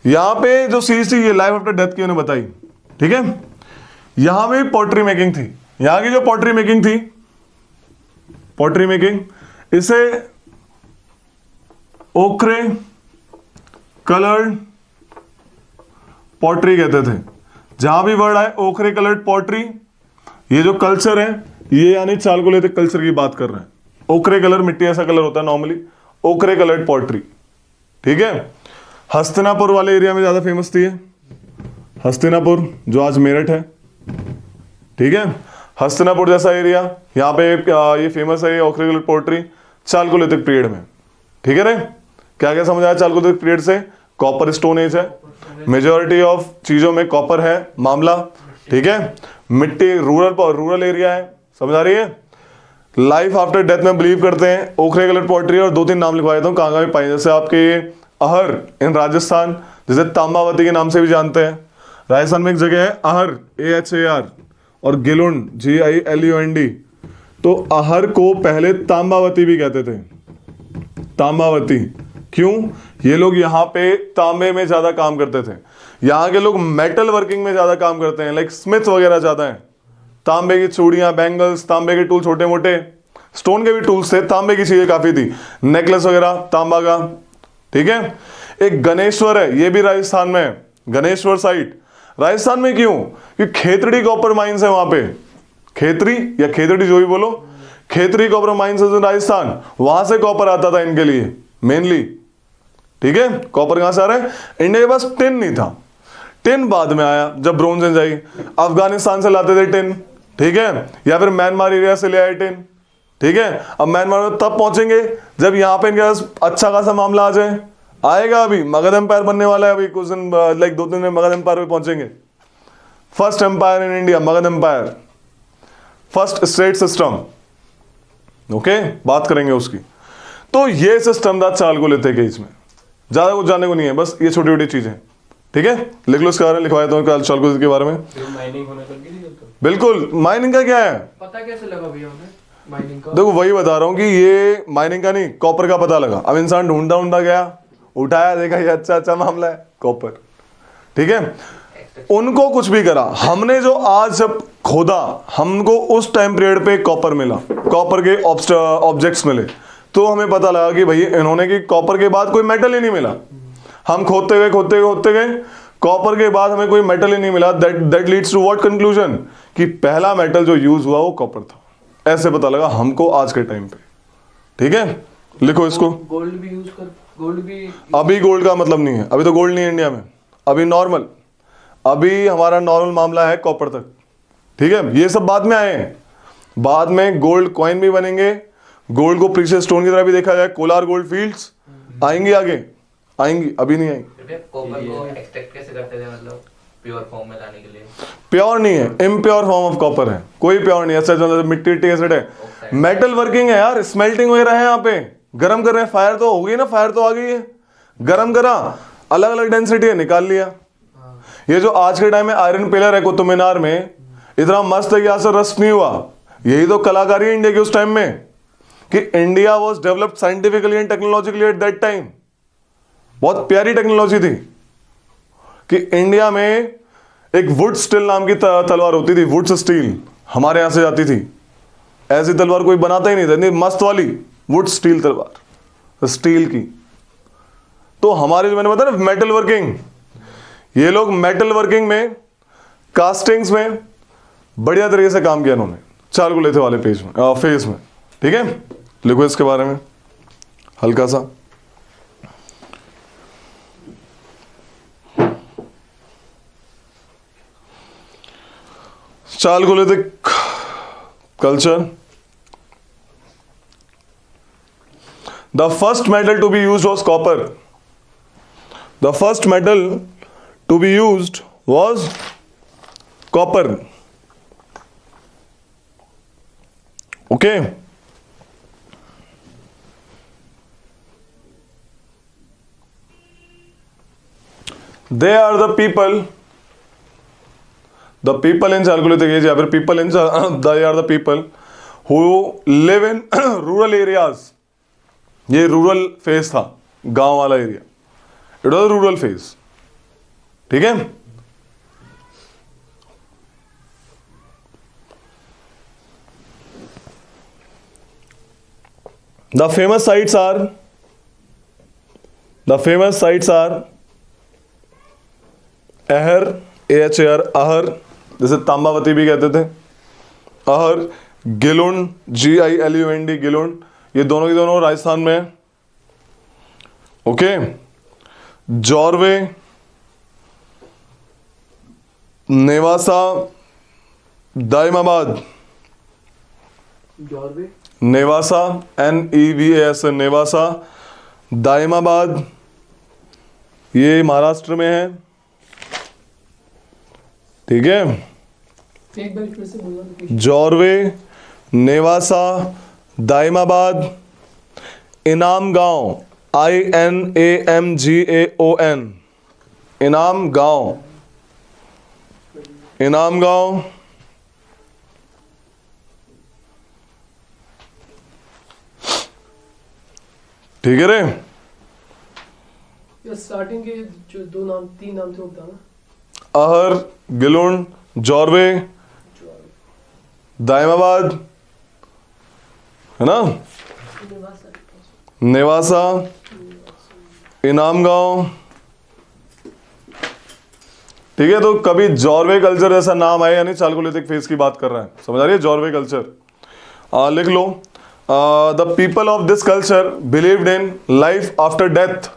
यहां पे जो चीज थी ये लाइफ आफ्टर डेथ की उन्होंने बताई, ठीक है। यहां पे पोट्री मेकिंग थी। यहां की जो पोट्री मेकिंग थी, पोट्री मेकिंग, इसे ओखरे कलर्ड पॉटरी कहते थे। जहां भी वर्ड आए ओखरे कलर्ड पॉटरी, ये जो कल्चर है ये यानी चालकोलिथिक कल्चर की बात कर रहे हैं। ओखरे कलर, मिट्टी ऐसा कलर होता है नॉर्मली, ओखरे कलर्ड पॉटरी, ठीक है। हस्तिनापुर वाले एरिया में ज्यादा फेमस थी ये, हस्तिनापुर जो आज मेरठ है, ठीक है। हस्तिनापुर जैसा एरिया, यहाँ पे ये फेमस है, ये ओखरे कलर्ड पॉटरी चालकोलिथिक पीरियड में, ठीक है रे। क्या क्या समझ आया चालकोलिथिक पीरियड से? कॉपर स्टोन एज है, मेजॉरिटी ऑफ चीजों में कॉपर है मामला, ठीक है। मिट्टी रूरल एरिया है, समझ आ रही है। लाइफ आफ्टर डेथ में बिलीव करते हैं। ओखरे कलर पॉटरी, और दो तीन नाम लिखवा देता हूँ कहाँ भी पाई, जैसे आपके अहर इन राजस्थान, जिसे तांबावती के नाम से भी जानते हैं। राजस्थान में एक जगह है अहर, AHAR, और गिलुंड GILUND। तो अहर को पहले तांबावती भी कहते थे, तांबावती। क्यों? ये लोग यहाँ पे तांबे में ज्यादा काम करते थे। यहाँ के लोग मेटल वर्किंग में ज्यादा काम करते हैं, लाइक स्मिथ वगैरह ज्यादा है। तांबे की चूड़ियां, बैंगल्स, तांबे के टूल छोटे मोटे, स्टोन के भी टूल्स थे, तांबे की चीजें काफी थी, नेकलेस वगैरह तांबा का, ठीक है। एक गणेश्वर है, ये भी राजस्थान में है, गणेश्वर साइट। राजस्थान में क्यों? कि खेतड़ी कॉपर माइंस है वहां पे, खेतरी या खेतड़ी जो भी बोलो, खेतरी कॉपर माइंस है राजस्थान, वहां से कॉपर आता था इनके लिए मेनली। ठीक है, कॉपर कहां से आ रहा है? इंडिया के पास टिन नहीं था, टिन बाद में आया जब ब्रोंज एज आई। अफगानिस्तान से लाते थे टिन, ठीक है, या फिर म्यांमार एरिया से ले आए टिन। ठीक है, अब म्यांमार में तब पहुंचेंगे जब यहां पे इनके पास अच्छा खासा मामला आ जाए। आएगा अभी, मगध एम्पायर बनने वाला है अभी कुछ दिन, लाइक 2 दिन में मगध एम्पायर पे पहुंचेंगे। First empire in India, Magadha empire, first state system. Okay, बात करेंगे उसकी। तो ये सिस्टम था चालगुले थे के इसमें, ज्यादा कुछ जानने को नहीं है, बस ये छोटी छोटी चीजें। ठीक है, लिख लो इसके बारे में, लिखवाया तो चालगुले के बारे में। माइनिंग होने लग गई तो बिल्कुल, माइनिंग का क्या है? पता कैसे लगा भैया हमें माइनिंग का? देखो वही बता रहा हूँ कि ये माइनिंग का नहीं, कॉपर का पता लगा। अब इंसान ढूंढता गया, उठाया, देखा ये अच्छा मामला है, कॉपर। ठीक है, उनको कुछ भी करा, हमने जो आज जब खोदा, हमको उस टाइम पीरियड पे कॉपर मिला, कॉपर के ऑब्जेक्ट्स मिले, तो हमें पता लगा कि भाई इन्होंने कि कॉपर के बाद कोई मेटल ही नहीं मिला। हम खोदते गए, कॉपर के बाद हमें कोई मेटल ही नहीं मिला। That leads to what conclusion? कि पहला मेटल जो यूज हुआ वो कॉपर था। ऐसे पता लगा हमको आज के टाइम पे। ठीक है, लिखो इसको। गोल्ड भी यूज कर, गोल्ड भी अभी गोल्ड का मतलब नहीं है, अभी तो गोल्ड नहीं है इंडिया में, अभी नॉर्मल, अभी हमारा नॉर्मल मामला है कॉपर तक। ठीक है, ये सब बाद में आए हैं, बाद में गोल्ड कॉइन भी बनेंगे, गोल्ड को प्रीशियस स्टोन की तरह भी देखा जाए, कोलार गोल्ड फील्ड्स आएंगी, आगे आएंगी, अभी नहीं आएंगी। कॉपर को एक्सट्रैक्ट कैसे करते थे, मतलब प्योर फॉर्म में लाने के लिए? प्योर नहीं है, इम्प्योर फॉर्म ऑफ कॉपर है, कोई प्योर नहीं है। ऐसा मिट्टी एसिड है, मेटल वर्किंग है यार, स्मेल्टिंग वगैरह है, यहाँ पे गरम कर रहे हैं, फायर तो हो गई ना, फायर तो आ गई है, गरम करा, अलग अलग डेंसिटी है, निकाल लिया। ये जो आज के टाइम में आयरन पिलर है कुतुब मीनार में, इतना मस्त है कि यहाँ से रस्ट नहीं हुआ। यही तो कलाकारी है इंडिया की उस टाइम में, कि India was developed scientifically and technologically eight that time. बहुत प्यारी टेक्नोलॉजी थी कि इंडिया में एक वुड स्टील नाम की तलवार होती थी, वुड स्टील हमारे यहां से जाती थी। ऐसी तलवार कोई बनाता ही नहीं था, इतनी मस्त वाली वुड स्टील तलवार, स्टील की। तो हमारे जो मैंने बताया ना मेटल वर्किंग, ये लोग मेटल वर्किंग में, कास्टिंग्स में बढ़िया तरीके से काम किया इन्होंने, चालगुले थे वाले पेज में, फेज में। ठीक है, लिखो इसके बारे में हल्का सा। Chalcolithic culture. The first metal to be used was copper. The first metal to be used was copper. Okay. They are the people. The people in Chalcolithic age, या फिर people in they are the people who live in rural areas. ये rural phase था, गांव वाला area, it was rural phase. ठीक है, the famous sites are Ahar, AHAR, Ahar, जैसे तांबावती भी कहते थे, अहर, गिलुंड, GILUND, गिलुंड, ये दोनों की दोनों राजस्थान में है। ओके, जॉर्वे, नेवासा, दाइमाबाद, जॉर्वे, नेवासा, NEVAS, नेवासा, दाइमाबाद, ये महाराष्ट्र में है। ठीक है, एक बार फिर से बोलना। जॉर्वे, नेवासा, दाइमाबाद, इनाम गांव, INAMGAON, इनाम गांव, इनाम गांव, ठीक है रे। स्टार्टिंग के जो 3 नाम थे वो बताना। अहर, गिलुंड, जॉर्वे, दाइमाबाद, है ना, नेवासा, इनाम गांव, ठीक है। तो कभी जॉर्वे कल्चर जैसा नाम आया यानी चालकोलिथिक फेज की बात कर रहा है, समझ आ रही है, जॉर्वे कल्चर। लिख लो, the people of this culture believed in life after death.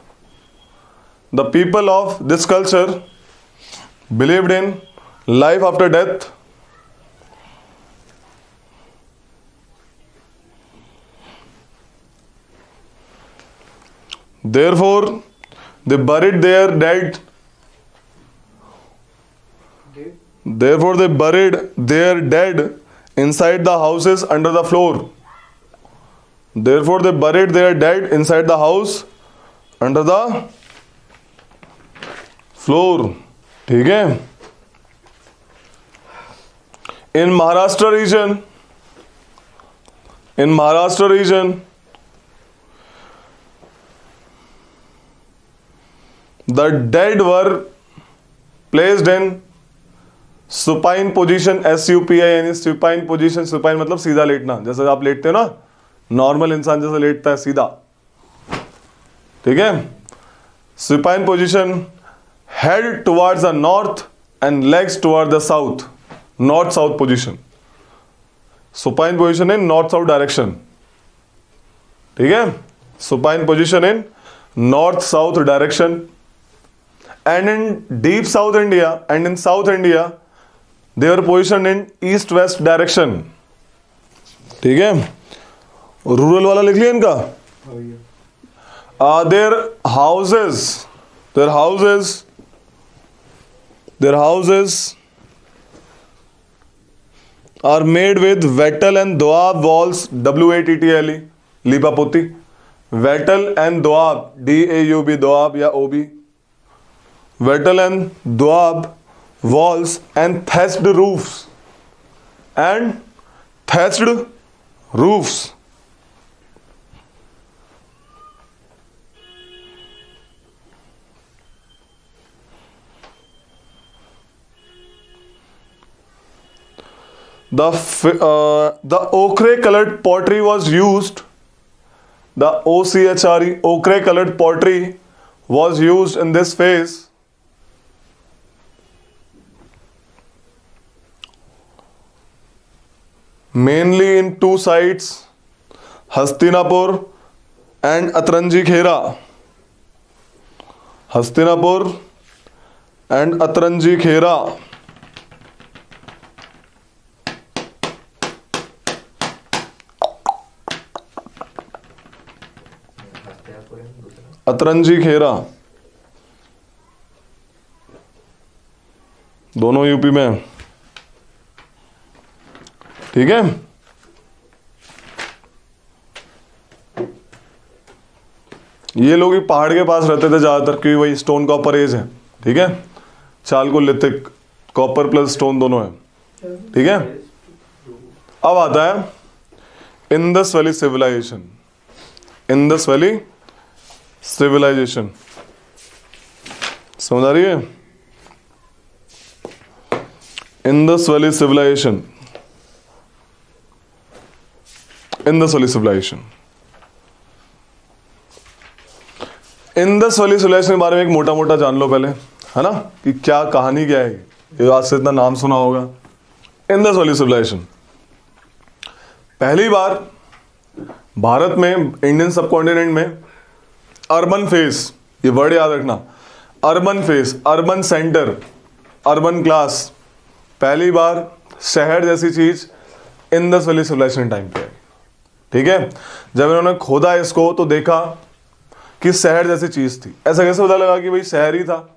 The people of this culture believed in life after death. Therefore, they buried their dead. Therefore, they buried their dead inside the houses under the floor. Therefore, they buried their dead inside the house under the floor. ठीक है। In Maharashtra region, the dead were placed in supine position, SUPI यानी supine position। supine मतलब सीधा लेटना, जैसे आप लेटते हो ना, नॉर्मल इंसान जैसे लेटता है सीधा, ठीक है। supine position, head towards the north and legs towards the south, north south position। supine position in north south direction, ठीक है। supine position in north south direction। And in deep South India and in South India, they were positioned in east-west direction। ठीक है। Rural वाला लिख लिया इनका। Their houses are made with wattle and doab walls, WATTLE, लीपापोती। wattle and doab, DAUB, doab या OB, wattle and doab walls and thatched roofs, The ochre colored pottery was used. The OCHRE, ochre colored pottery was used in this phase mainly in two sites, Hastinapur and Atranji Khera। Hastinapur and Atranji Khera। Atranji खेरा, दोनों UP में, ठीक है। ये लोग ही पहाड़ के पास रहते थे ज्यादातर, क्योंकि वही स्टोन कॉपर एज है, ठीक है। चालकोलिथिक, कॉपर प्लस स्टोन दोनों है, ठीक है। अब आता है Indus valley civilization. Indus valley civilization समझ आ रही है। Indus valley civilization, Indus valley civilization. Indus valley civilization के बारे में एक मोटा मोटा जान लो पहले, है ना, कि क्या कहानी क्या है। ये आज से इतना नाम सुना होगा। इंडस वैली सिविलाइजेशन पहली बार भारत में, इंडियन सबकॉन्टिनेंट में अर्बन फेस, ये वर्ड याद रखना, urban face, urban centre, urban class, पहली बार शहर जैसी चीज इंडस वैली सिविलाइजेशन टाइम पे आई, ठीक है। जब इन्होंने खोदा इसको तो देखा कि शहर जैसी चीज थी। ऐसा कैसे पता लगा कि भाई शहर ही था,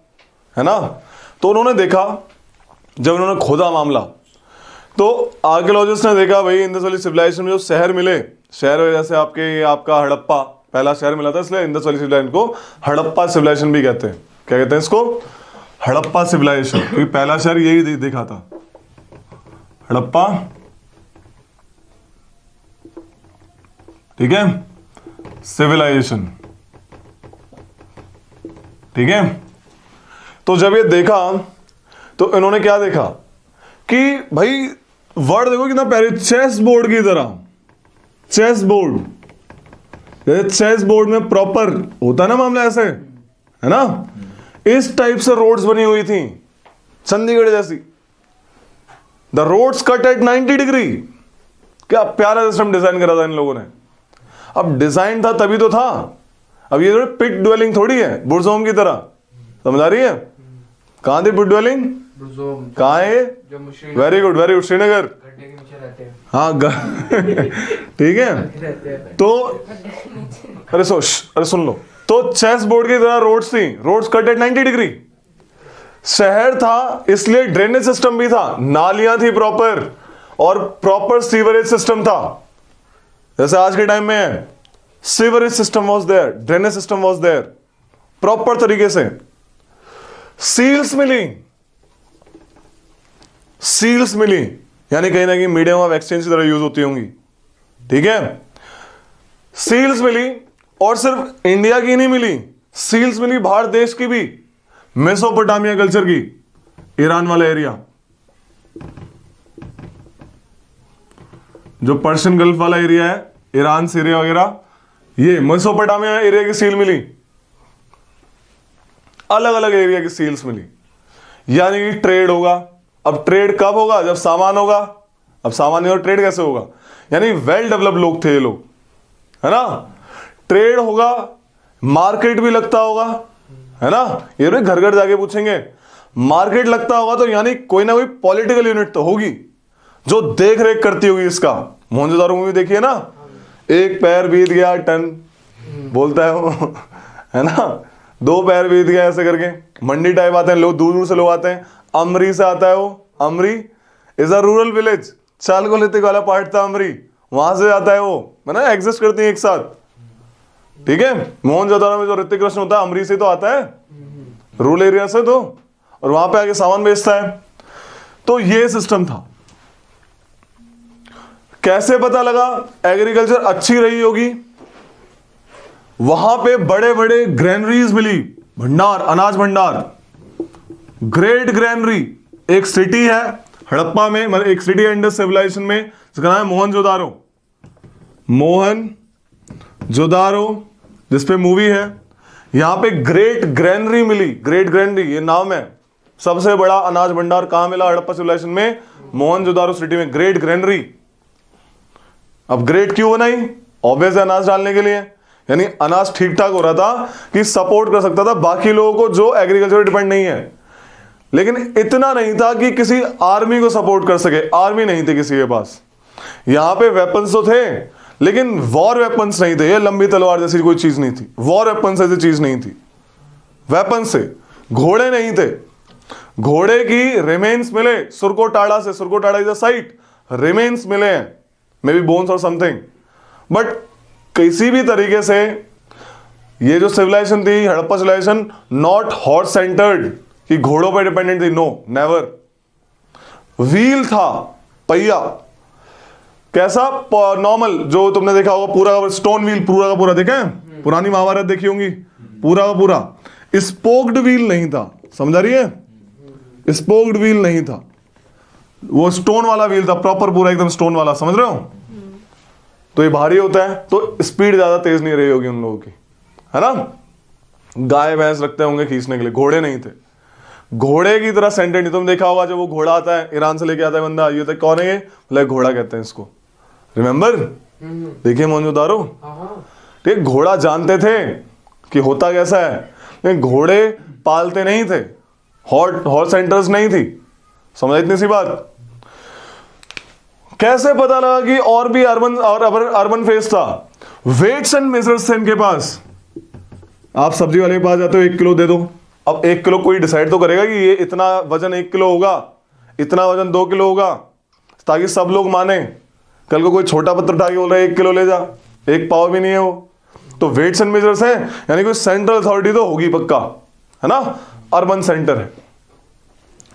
है ना। तो उन्होंने देखा, जब उन्होंने खोदा मामला, तो आर्कियोलॉजिस्ट ने देखा भाई इंडस वैली सिविलाइजेशन में जो शहर मिले, शहर जैसे आपका हड़प्पा पहला शहर मिला था, इसलिए इंडस वैली सिविलाइजेशन को हड़प्पा सिविलाइजेशन भी कहते हैं। क्या कहते हैं इसको? हड़प्पा सिविलाइजेशन, क्योंकि पहला शहर यही देखा था, हड़प्पा, ठीक है, सिविलाइजेशन, ठीक है। तो जब ये देखा तो इन्होंने क्या देखा कि भाई वर्ड देखो कितना प्यारे, चेस बोर्ड की तरह, चेस बोर्ड, जैसे चेस बोर्ड में प्रॉपर होता है ना मामला, ऐसे है ना? इस टाइप से रोड्स बनी हुई थी, चंडीगढ़ जैसी। The roads cut at 90 degree. क्या प्यारा सिस्टम डिजाइन करा था इन लोगों ने। अब डिजाइन था तभी तो था। अब ये थोड़ी पिट ड्वेलिंग थोड़ी है बुर्जोम की तरह, समझ आ रही है? कहां थी पिट ड्वेलिंग? ब्रुजोम कहां है? जो मुश्किल very good, very good, Srinagar. गड्ढे के नीचे रहते हैं। हाँ ठीक है। रहते हैं। तो अरे सुन लो, तो चेस बोर्ड की तरह रोड्स थी, रोड्स कट एट 90 डिग्री। शहर था इसलिए ड्रेनेज सिस्टम भी था, नालियां थी प्रॉपर, और प्रॉपर सीवरेज सिस्टम था, जैसे आज के टाइम में है। Sewerage system was there, drainage system was there, proper तरीके से। सील्स मिली, यानी कहीं ना कहीं मीडियम ऑफ एक्सचेंज की तरह यूज होती होंगी, ठीक है? सील्स मिली, और सिर्फ इंडिया की नहीं मिली, सील्स मिली भारत देश की भी, मेसोपोटामिया कल्चर की, ईरान वाला एरिया, जो पर्शियन गल्फ वाला एरिया है, ईरान, सीरिया वगैरह, ये मेसोपोटामिया एरिया की सील मिली, अलग अलग एरिया की सील्स मिली। यानी कि ट्रेड होगा। अब ट्रेड कब होगा? जब सामान होगा। अब सामान नहीं हो, ट्रेड कैसे होगा? यानी वेल डेवलप्ड लोग थे ये लोग, है ना? ट्रेड होगा, मार्केट भी लगता होगा, है ना? ये भी घर घर जाके पूछेंगे। मार्केट लगता होगा तो यानी कोई ना कोई पॉलिटिकल यूनिट तो होगी जो देख रेख करती होगी इसका। मोहनजोदारो मूवी देखिए ना, एक पैर बीत गया टन बोलता है वो, है ना? 2 पैर बीत गया ऐसे करके। मंडी टाइप आते हैं लोग, दूर दूर से लोग आते हैं। अमरी से आता है वो। अमरी is a rural village, Chalcolithic वाला पार्ट था अमरी, वहां से आता है वो, है ना? एग्जिस्ट करती है एक साथ, ठीक है? मोहनजोदारो में जो ऋतिक रोशन होता है अमरी से तो आता है, रूरल एरिया से तो, और वहां पे आके सामान बेचता है। तो ये सिस्टम था। कैसे पता लगा एग्रीकल्चर अच्छी रही होगी? वहां पे बड़े बड़े ग्रेनरीज मिली, भंडार, अनाज भंडार, ग्रेट ग्रेनरी। एक सिटी है हड़प्पा में, मतलब एक सिटी है इंडस सिविलाइजेशन में, जिसका नाम है मोहनजोदारो, जिसपे मूवी है। यहां पे ग्रेट ग्रेनरी मिली, ग्रेट ग्रेनरी ये नाम है। सबसे बड़ा अनाज भंडार कहां मिला? हड़प्पा सिविलाइजेशन में, मोहनजोदारो सिटी में, ग्रेट ग्रेनरी। अब ग्रेट क्यों बनाई? ऑब्वियस अनाज डालने के लिए, यानी अनाज ठीक ठाक हो रहा था कि सपोर्ट कर सकता था बाकी लोगों को जो एग्रीकल्चर डिपेंड नहीं है। लेकिन इतना नहीं था कि किसी आर्मी को सपोर्ट कर सके, आर्मी नहीं थी किसी के पास। यहां पे वेपन्स तो थे, लेकिन वॉर वेपन्स नहीं थे। ये लंबी तलवार जैसी कोई चीज नहीं थी, वॉर वेपन्स ऐसी चीज नहीं थी। वेपन्स से घोड़े नहीं थे। घोड़े की रिमेन्स मिले सुरकोटाड़ा से, Surkotada is a site, remains मिले हैं, मे बी बोन्स और समथिंग। बट किसी भी तरीके से ये जो सिविलाइजेशन थी Harappa civilization, not horse centred कि घोड़ों पर डिपेंडेंट थी, नो नेवर। व्हील था, पहिया, कैसा? नॉर्मल जो तुमने देखा होगा, पूरा स्टोन व्हील, पूरा का पूरा देखा है, पुरानी महाभारत देखी होंगी, पूरा का पूरा। स्पोक्ड व्हील नहीं था, समझ आ रही है? स्पोक्ड व्हील नहीं था, वो स्टोन वाला व्हील था, प्रॉपर पूरा एकदम स्टोन वाला, समझ रहे हो? तो ये भारी होता है तो स्पीड ज्यादा तेज नहीं रही होगी उन लोगों की, है ना? गाय भैंस रखते होंगे खींचने के लिए, घोड़े नहीं थे। घोड़े की तरह सेंटेड नहीं। तुम देखा होगा जब वो घोड़ा आता है, ईरान से लेके आता है बंदा, ये तो कौन है ये? लाइक घोड़ा कहते हैं इसको, रिमेंबर? देखिए मोहनजोदारो, ठीक, घोड़ा जानते थे कि होता कैसा है, लेकिन घोड़े पालते नहीं थे, हॉर्स सेंटर्स नहीं थी। समझ इतनी सी बात? कैसे पता लगा कि और भी अर्बन फेस था? वेट्स एंड मेजर्स थे इनके पास। आप सब्जी वाले के पास जाते हो, 1 किलो दे दो। अब 1 किलो कोई डिसाइड तो करेगा कि ये इतना वजन 1 किलो होगा, इतना वजन 2 किलो होगा, ताकि सब लोग माने। कल को कोई छोटा पत्थर उठा के बोल रहा है 1 किलो ले जा, 1 पाव भी नहीं है वो। तो वेट्स एंड मेजर्स है, यानी कोई सेंट्रल अथॉरिटी तो होगी पक्का, है ना? अर्बन सेंटर है,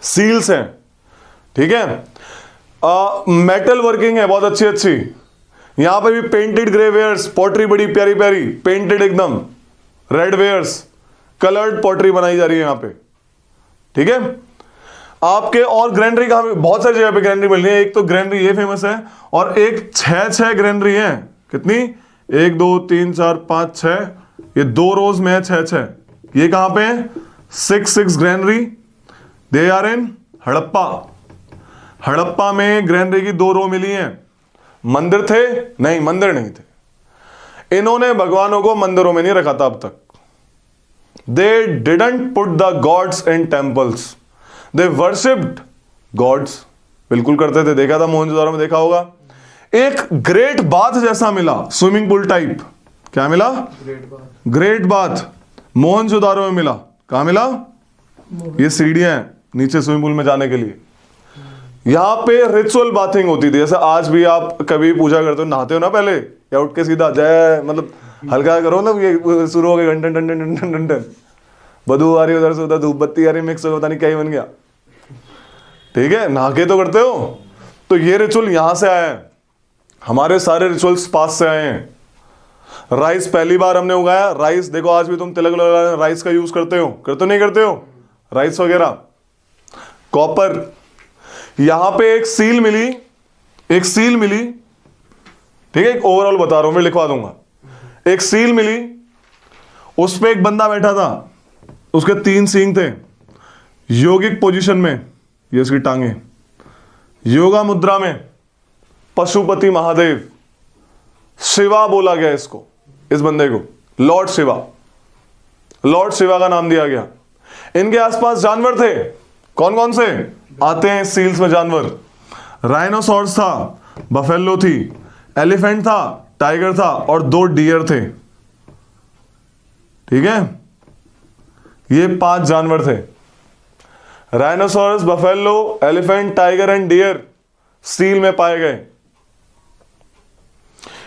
सील्स है, ठीक है? मेटल वर्किंग है बहुत अच्छी अच्छी। यहां पे भी पेंटेड ग्रे वेयर्स, पॉटरी बड़ी प्यारी प्यारी, पेंटेड एकदम, रेड वेयर्स, कलर्ड पॉटरी बनाई जा रही है यहां पे, ठीक है? आपके और ग्रैंडरी का हमें बहुत सारी जगह पे ग्रैंडरी मिल रही है। एक तो ग्रैंडरी ये फेमस है, और एक 6 ग्रैंडरी है। कितनी? 1 2 3 4 5 6, ये 2 रोज में है 6, ये कहां पे है? 6 granary, they are in Harappa. Harappa में ग्रैनरी की 2 रो मिली हैं। मंदिर थे? नहीं, मंदिर नहीं थे। इन्होंने भगवानों को मंदिरों में नहीं रखा था अब तक। They didn't put the gods in temples, they worshipped gods. बिल्कुल करते थे, देखा था मोहनजोदारो में, देखा होगा। एक ग्रेट बाथ जैसा मिला, स्विमिंग पूल टाइप। क्या मिला? ग्रेट बाथ मोहनजोदारो में मिला। कहां मिला? ये सीढ़ियां हैं नीचे स्विमिंग पूल में जाने के लिए। यहां पे रिचुअल बाथिंग होती थी, जैसे आज भी आप कभी पूजा करते हो, नहाते हो ना पहले, या उठ के सीधा जय, मतलब हल्का करो ना, ये शुरू हो गया घंटन टन टन टन टन, बदबू आ रही उधर से उधर, धूप बत्ती आ रही मिक्स हो, पता नहीं क्या ही बन गया। ठीक है, नहा के तो करते हो। तो ये रिचुअल यहां से आया है, हमारे सारे रिचुअल्स पास से आए हैं। राइस पहली बार हमने उगाया। राइस देखो, आज भी तुम तिलक लगा राइस का यूज करते हो नहीं करते हो? राइस वगैरह। कॉपर, यहां पे एक सील मिली, ठीक है, एक ओवरऑल बता रहा हूं, मैं लिखवा दूंगा। एक सील मिली, उस पे एक बंदा बैठा था, उसके 3 सींग थे, योगिक पोजीशन में, ये उसकी टांगे, योगा मुद्रा में, पशुपति महादेव, शिवा बोला गया इसको, इस बंदे को लॉर्ड शिवा का नाम दिया गया। इनके आसपास जानवर थे, कौन कौन से आते हैं सील्स में जानवर? राइनोसॉर्स था, बफेलो थी, एलिफेंट था, टाइगर था, और 2 डियर थे। ठीक है, ये 5 जानवर थे, rhinoceros, buffalo, elephant, tiger and deer seal में पाए गए।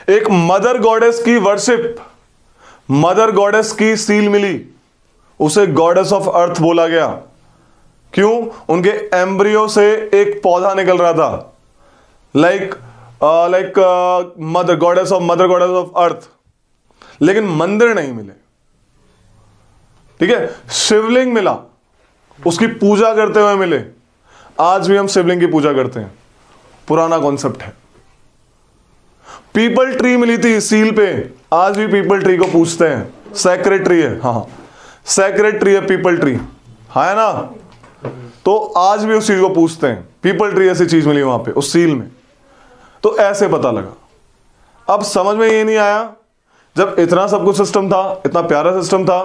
एक मदर गॉडेस की वर्शिप, मदर गॉडेस की सील मिली, उसे गॉडेस ऑफ अर्थ बोला गया। क्यों? उनके एम्ब्रियो से एक पौधा निकल रहा था, like mother goddess of earth. लेकिन मंदिर नहीं मिले। ठीक है, शिवलिंग मिला, उसकी पूजा करते हुए मिले। आज भी हम शिवलिंग की पूजा करते हैं, पुराना कॉन्सेप्ट है। पीपल ट्री मिली थी सील पे, आज भी पीपल ट्री को पूछते हैं, सैक्रेड ट्री है। हाँ, सैक्रेड ट्री है पीपल ट्री, हाँ है ना? तो आज भी उस चीज को पूछते हैं, पीपल ट्री ऐसी चीज मिली वहां पे उस सील में। तो ऐसे पता लगा। अब समझ में ये नहीं आया, जब इतना सब कुछ सिस्टम था, इतना प्यारा सिस्टम था,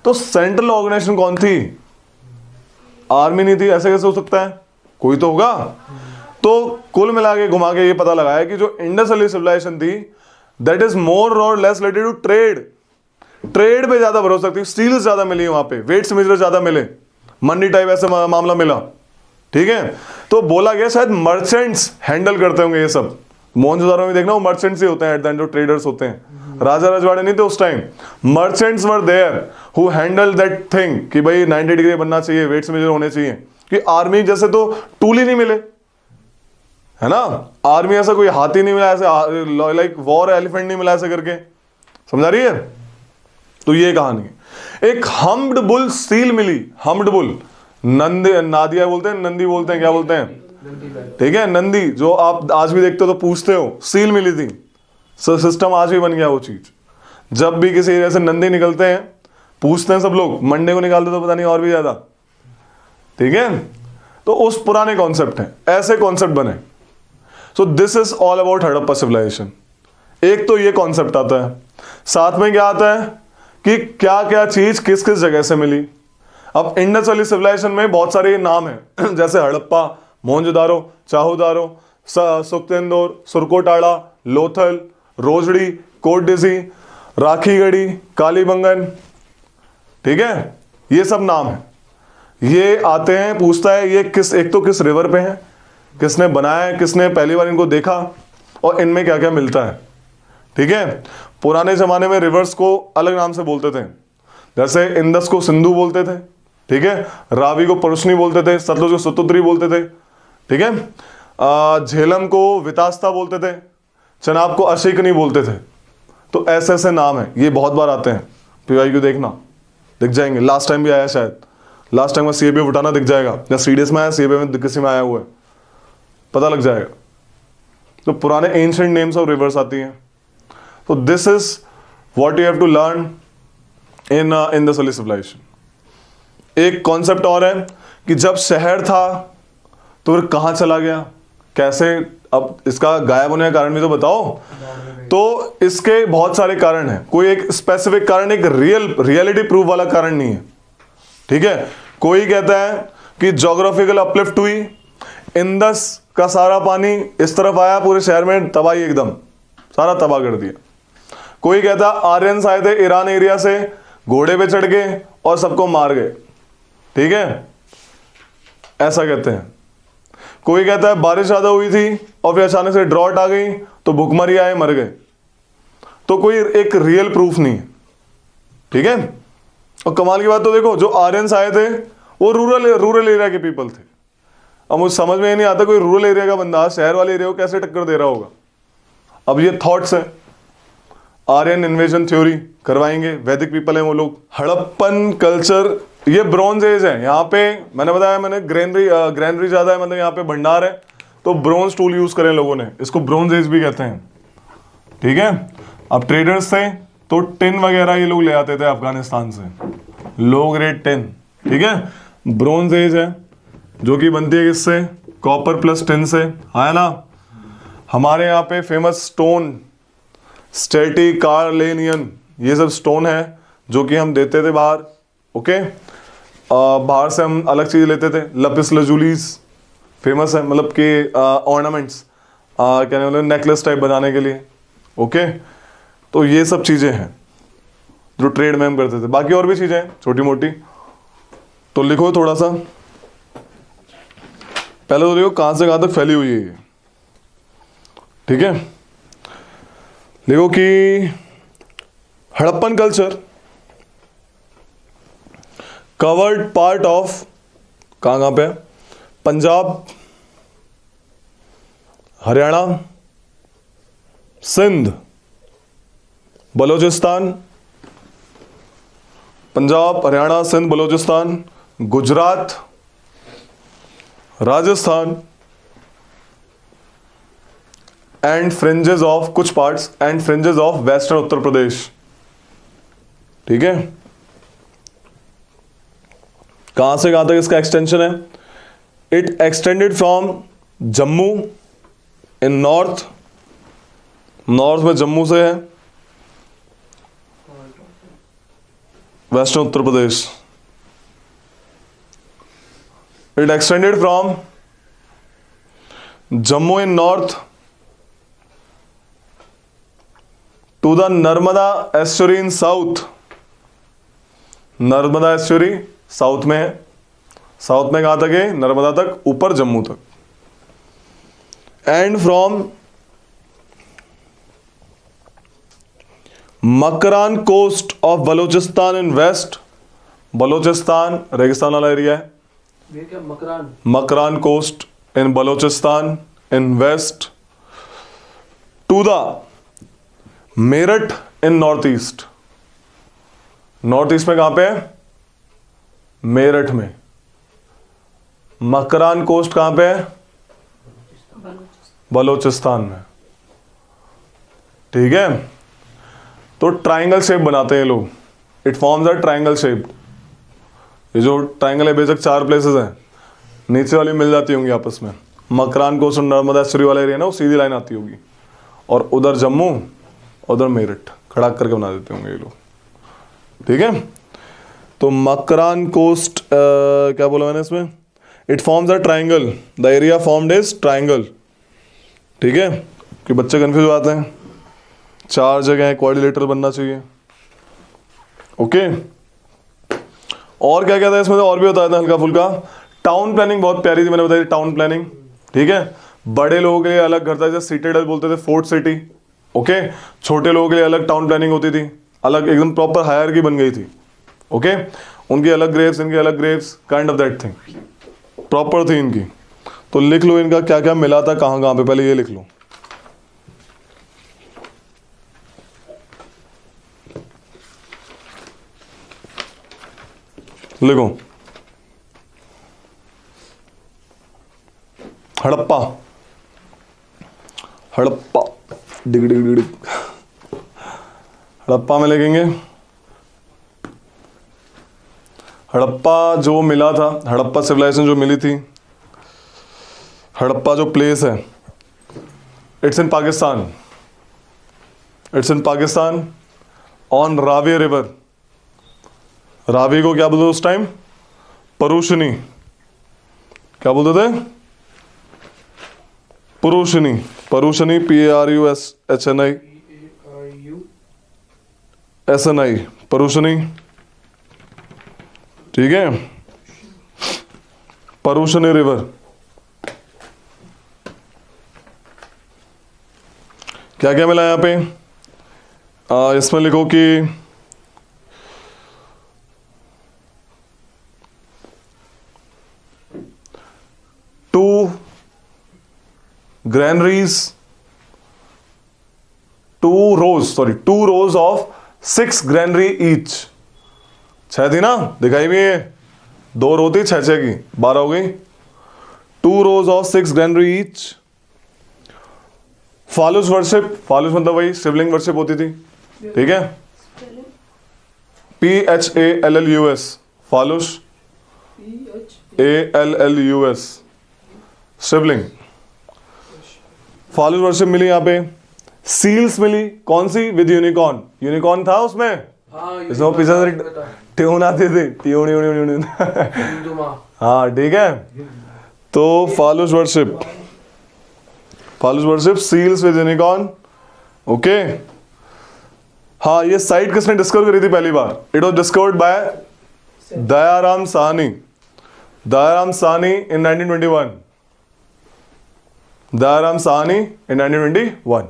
तो सेंट्रल ऑर्गेनाइजेशन कौन थी? आर्मी नहीं थी, ऐसे कैसे हो सकता है? कोई तो होगा। तो कुल मिला के घुमा के ये पता लगाया कि जो इंडस वैली सिविलाइजेशन थी, दैट इज मोर और लेस रिलेटेड टू ट्रेड पे ज्यादा भरोसा रखती, स्टील्स ज्यादा मिली वहां पे, वेट्स मेजर ज्यादा मिले, मंडी टाइप ऐसे मामला मिला। ठीक है, तो बोला गया शायद मर्चेंट्स हैंडल करते होंगे ये सब। मोहनजोदारो में देखना, वो मर्चेंट्स ही होते हैं, एट द एंड जो ट्रेडर्स होते हैं। राजा रजवाड़े नहीं थे उस time, merchants were there who handle that thing कि भाई 90 डिग्री बनना चाहिए, वेट्स मेजर होने चाहिए। कि आर्मी जैसे तो टूल ही नहीं मिले, है ना? आर्मी ऐसा कोई हाथी नहीं मिला ऐसे, लाइक वॉर एलिफेंट नहीं मिला ऐसे करके, समझा रही है? तो ये कहानी है। एक हम्ड बुल सील मिली, हम्ड बुल, नादिया बोलते हैं, नंदी बोलते हैं, क्या बोलते हैं? ठीक है, नंदी, जो आप आज भी देखते हो तो पूछते हो, सील मिली थी। सिस्टम आज भी बन गया वो चीज। जब भी किसी एरिया से नंदी निकलते हैं, पूछते हैं सब लोग, मंडे को निकालते तो पता नहीं और भी ज्यादा। ठीक है, तो उस पुराने कॉन्सेप्ट है, ऐसे कॉन्सेप्ट बने। So this is all about Harappa civilization. एक तो ये कॉन्सेप्ट आता है, साथ में क्या आता है कि क्या क्या चीज किस किस जगह से मिली। अब इंडस वैली सिविलाइजेशन में बहुत सारे नाम हैं जैसे हड़प्पा, मोहनजोदारो, चाहुदारो, सुक्तेंदोर, सुरकोटाड़ा, लोथल, रोजड़ी, कोटडिजी, राखीगढ़ी, कालीबंगन। ठीक है, ये सब नाम है। ये आते हैं, पूछता है ये किस, एक तो किस रिवर पे है, किसने बनाया है, किसने पहली बार इनको देखा, और इनमें क्या क्या मिलता है। ठीक है, पुराने जमाने में रिवर्स को अलग नाम से बोलते थे, जैसे इंदस को सिंधु बोलते थे, ठीक है, रावी को परुष्णी बोलते थे, सतलुज को सतुद्री बोलते थे, ठीक है, झेलम को वितास्ता बोलते थे, चनाब को अशिकनी बोलते थे। तो ऐसे ऐसे नाम है, ये बहुत बार आते हैं। पीवाईक्यू देखना, दिख जाएंगे। लास्ट टाइम भी आया, शायद लास्ट टाइम में सीएबी उठाना दिख जाएगा, या सीडीएस में आया, सीएबी में किसी में आया हुआ है, पता लग जाएगा। तो पुराने एंशिएंट नेम्स ऑफ रिवर्स आती हैं। तो this is what you have to learn in the civilization. एक कॉन्सेप्ट और है कि जब शहर था तो फिर कहाँ चला गया, कैसे, अब इसका गायब होने का कारण भी तो बताओ। तो इसके बहुत सारे कारण हैं, कोई एक स्पेसिफिक कारण, एक रियलिटी प्रूफ वाला कारण नहीं है, ठीक है। कोई कहता है कि ज्योग्राफिकल अपलिफ्ट हुई, इंदस का सारा पानी इस तरफ आया, पूरे शहर में तबाही, एकदम सारा तबाह कर दिया। कोई कहता है आर्यंस आए थे ईरान एरिया से, घोड़े पे चढ़ गए और सबको मार गए, ठीक है, ऐसा कहते हैं। कोई कहता है बारिश ज्यादा हुई थी और फिर अचानक से ड्रॉट आ गई तो भुखमरी आए, मर गए। तो कोई एक रियल प्रूफ नहीं है, ठीक है। और कमाल की बात तो देखो, जो आर्यंस आए थे वो रूरल एरिया के पीपल थे। अब मुझे समझ में ही नहीं आता कोई रूरल एरिया का बंदा शहर वाले एरिया को कैसे टक्कर दे रहा होगा। अब ये थॉट्स है, आर्यन इन्वेजन थ्योरी करवाएंगे, वैदिक पीपल है वो लोग। हड़प्पन कल्चर, ये ब्रॉन्ज एज है। यहाँ पे मैंने बताया, मैंने ग्रैनरी ज्यादा है, मतलब यहाँ पे भंडार है, तो ब्रॉन्ज टूल यूज करें लोगों ने, इसको ब्रॉन्ज एज भी कहते हैं, ठीक है। अब ट्रेडर्स थे तो टिन वगैरह ये लोग ले आते थे अफगानिस्तान से, लो ग्रेड टिन, ठीक है। ब्रॉन्ज एज है जो कि बनती है किससे, कॉपर प्लस टिन से, है ना। हमारे यहाँ पे फेमस स्टोन स्टेटी कार्लेनियन, ये सब स्टोन है जो कि हम देते थे बाहर, ओके। बाहर से हम अलग चीज लेते थे। लपिस लजुलीस फेमस है, मतलब कि ऑर्नामेंट्स, क्या नाम है, नेकलेस टाइप बनाने के लिए, ओके। तो ये सब चीजें हैं जो ट्रेड में हम करते थे। बाकी और भी चीजें हैं छोटी मोटी, तो लिखो थोड़ा सा। पहले तो देखो कहां से कहां तक फैली हुई है ये, ठीक है। लिखो कि Harappan culture covered part of, कहां पे, Punjab, Haryana, Sindh, Balochistan, Punjab, Haryana, Sindh, Balochistan, Gujarat, Rajasthan and fringes of, कुछ parts and fringes of western Uttar Pradesh, ठीक है। कहां से कहां तक इसका एक्सटेंशन है? It extended from Jammu in north, north में जम्मू से है, western Uttar Pradesh. It extended from Jammu in north to the Narmada estuary in south, Narmada estuary south में है, साउथ में कहां तक है? नर्मदा तक, ऊपर जम्मू तक। And from Makran coast of Balochistan in west, Balochistan रेगिस्तान वाला एरिया है, ये क्या Makran, Makran coast in Balochistan in west to the Meerut in north east, north east में कहां पे है? मेरठ में। मकरान कोस्ट कहां पे है? बलोचिस्तान में, ठीक है। तो ट्राइंगल शेप बनाते हैं लोग, it forms a triangle shape. ये जो ट्राइंगल है बेशक 4 प्लेसेस हैं, नीचे वाली मिल जाती होंगी आपस में। मकरान कोस्ट और नर्मदा एस्चुरी वाला एरिया ना, वो सीधी लाइन आती होगी, और उधर जम्मू, उधर मेरठ, खड़ा करके बना देते होंगे ये लोग, ठीक है। तो मकरान कोस्ट क्या बोला मैंने इसमें? It forms a triangle, the area formed is triangle, ठीक है। कि बच्चे कंफ्यूज हो जाते हैं, 4 जगह क्वाड्रिलेटरल बनना चाहिए, ओके। और क्या कहता है इसमें, और भी बताया था हल्का फुल्का। टाउन प्लानिंग बहुत प्यारी थी, मैंने बताई टाउन प्लानिंग, ठीक है। बड़े लोगों के लिए अलग घर था, जैसे सिटेडल बोलते थे, फोर्ट सिटी, ओके। छोटे लोगों के लिए अलग टाउन प्लानिंग होती थी, अलग एकदम प्रॉपर हायरार्की बन गई थी, ओके। उनकी अलग ग्रेव्स, इनके अलग Graves, kind of that thing, proper थी इनकी। तो लिख लो इनका क्या क्या मिला था, कहां कहां पे, पहले ये लिख लो। लिखो हड़प्पा, हड़प्पा, डिग डिग डिग डिग। हड़प्पा में लिखेंगे हड़प्पा जो मिला था, हड़प्पा सिविलाइजेशन जो मिली थी, हड़प्पा जो प्लेस है, it's in Pakistan, it's in Pakistan on Ravi river. Ravi को क्या बोलते उस टाइम? परूशनी। क्या बोलते थे? परूशनी। परूशनी, PARUSHNI SNI, परूशनी। ठीक है, परूशनी रिवर। क्या क्या मिला यहाँ पे? इसमें लिखो कि two granaries, two rows of 6 granary each. 6 थी ना, दिखाई भी है, 2 रो थी, 6 की 12 हो गई। 2 rows of 6 granary each. Phallus worship, phallus मतलब वही शिवलिंग वर्शिप होती थी, ठीक है। PHALLUS, phallus, ALLUS, Shivling. Phallus worship मिली यहाँ पे। सील्स मिली, कौन सी? With unicorn. यूनिकॉर्न था उसमें, इसमें पीछे से ट्यून आती थी, ट्यून। हाँ ठीक है, तो phallus worship, phallus worship, seals with unicorn, okay. हाँ, ये साइट किसने डिस्कवर करी थी पहली बार? It was discovered by Dayaram Sahni. Dayaram Sahni in 1921। Dayaram Sahni in 1921,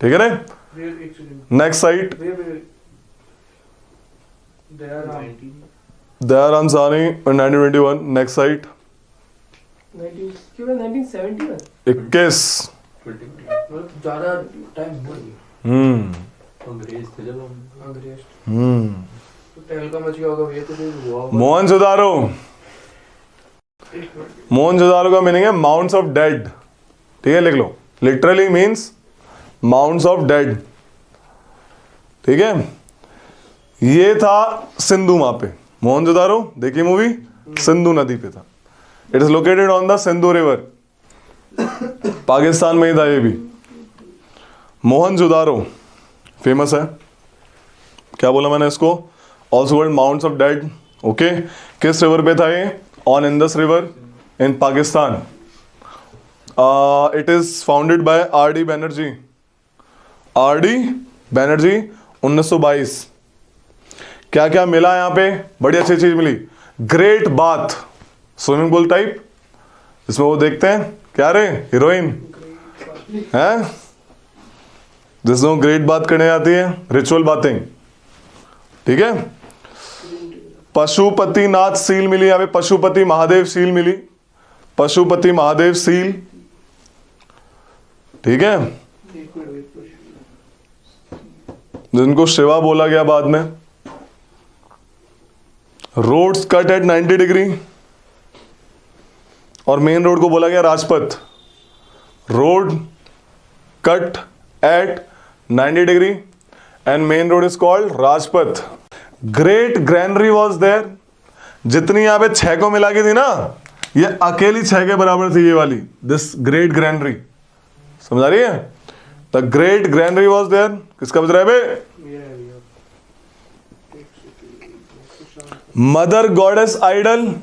ठीक है ना। Next site, Dayaram Sahni in 1921। Next site 21। ज्यादा टाइम अंग्रेज थे जब अंग्रेज तो तहलका मच गया होगा, ये तो हुआ होगा। मोहनजोदारो। मोहनजोदारो का मीनिंग है माउंट्स ऑफ डेड, ठीक है, लिख लो। Literally means mounts of dead, ठीक है। ये था सिंधु वहां पे, मोहनजोदारो, देखिए मूवी, सिंधु नदी पे था। It is located on the Sindhu river, Pakistan में ही था ये भी। मोहनजोदारो फेमस है। क्या बोला मैंने इसको? Also world mounts of dead, okay. किस रिवर पे था ये? On Indus river in Pakistan. It is founded by RD Banerjee. RD Banerjee, 1922। क्या क्या मिला यहाँ पे? बड़ी अच्छी चीज मिली। Great bath, swimming pool type, इसमें वो देखते हैं क्या रे, हीरोइन है जिसमें ग्रेट बात करने आती है, रिचुअल बातें, ठीक है। पशुपति नाथ सील मिली यहाँ पे, पशुपति महादेव सील मिली, पशुपति महादेव सील, ठीक है, जिनको शिवा बोला गया बाद में। रोड्स कट एट 90 डिग्री, और मेन रोड को बोला गया Rajpath. Road cut at 90 degree and main road is called Rajpath. Great granary was there. जितनी यहां पे 6 को मिला के थी ना, ये अकेली 6 के बराबर थी ये वाली, दिस ग्रेट ग्रैनरी, समझ आ रही है? The great granary was there. किसका बज रहा है बे? Mother goddess idol,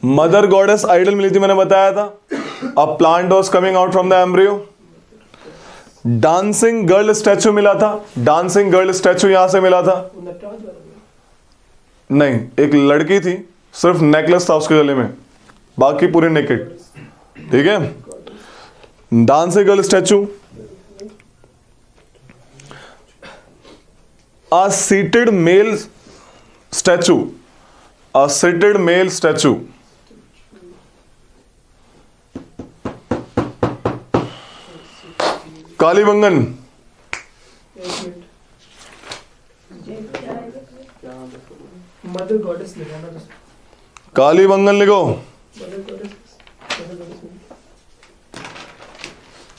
mother goddess idol मिली थी, मैंने बताया था। A plant was coming out from the embryo. Dancing girl statue मिला था, डांसिंग गर्ल स्टैचू यहां से मिला था। नहीं, एक लड़की थी, सिर्फ नेकलेस था उसके गले में, बाकी पूरी नेकेड, ठीक है। Dancing girl statue. A seated male statue, a seated male statue. Kalibangan, mother goddess लिखा ना, कालीबंगन लिखो,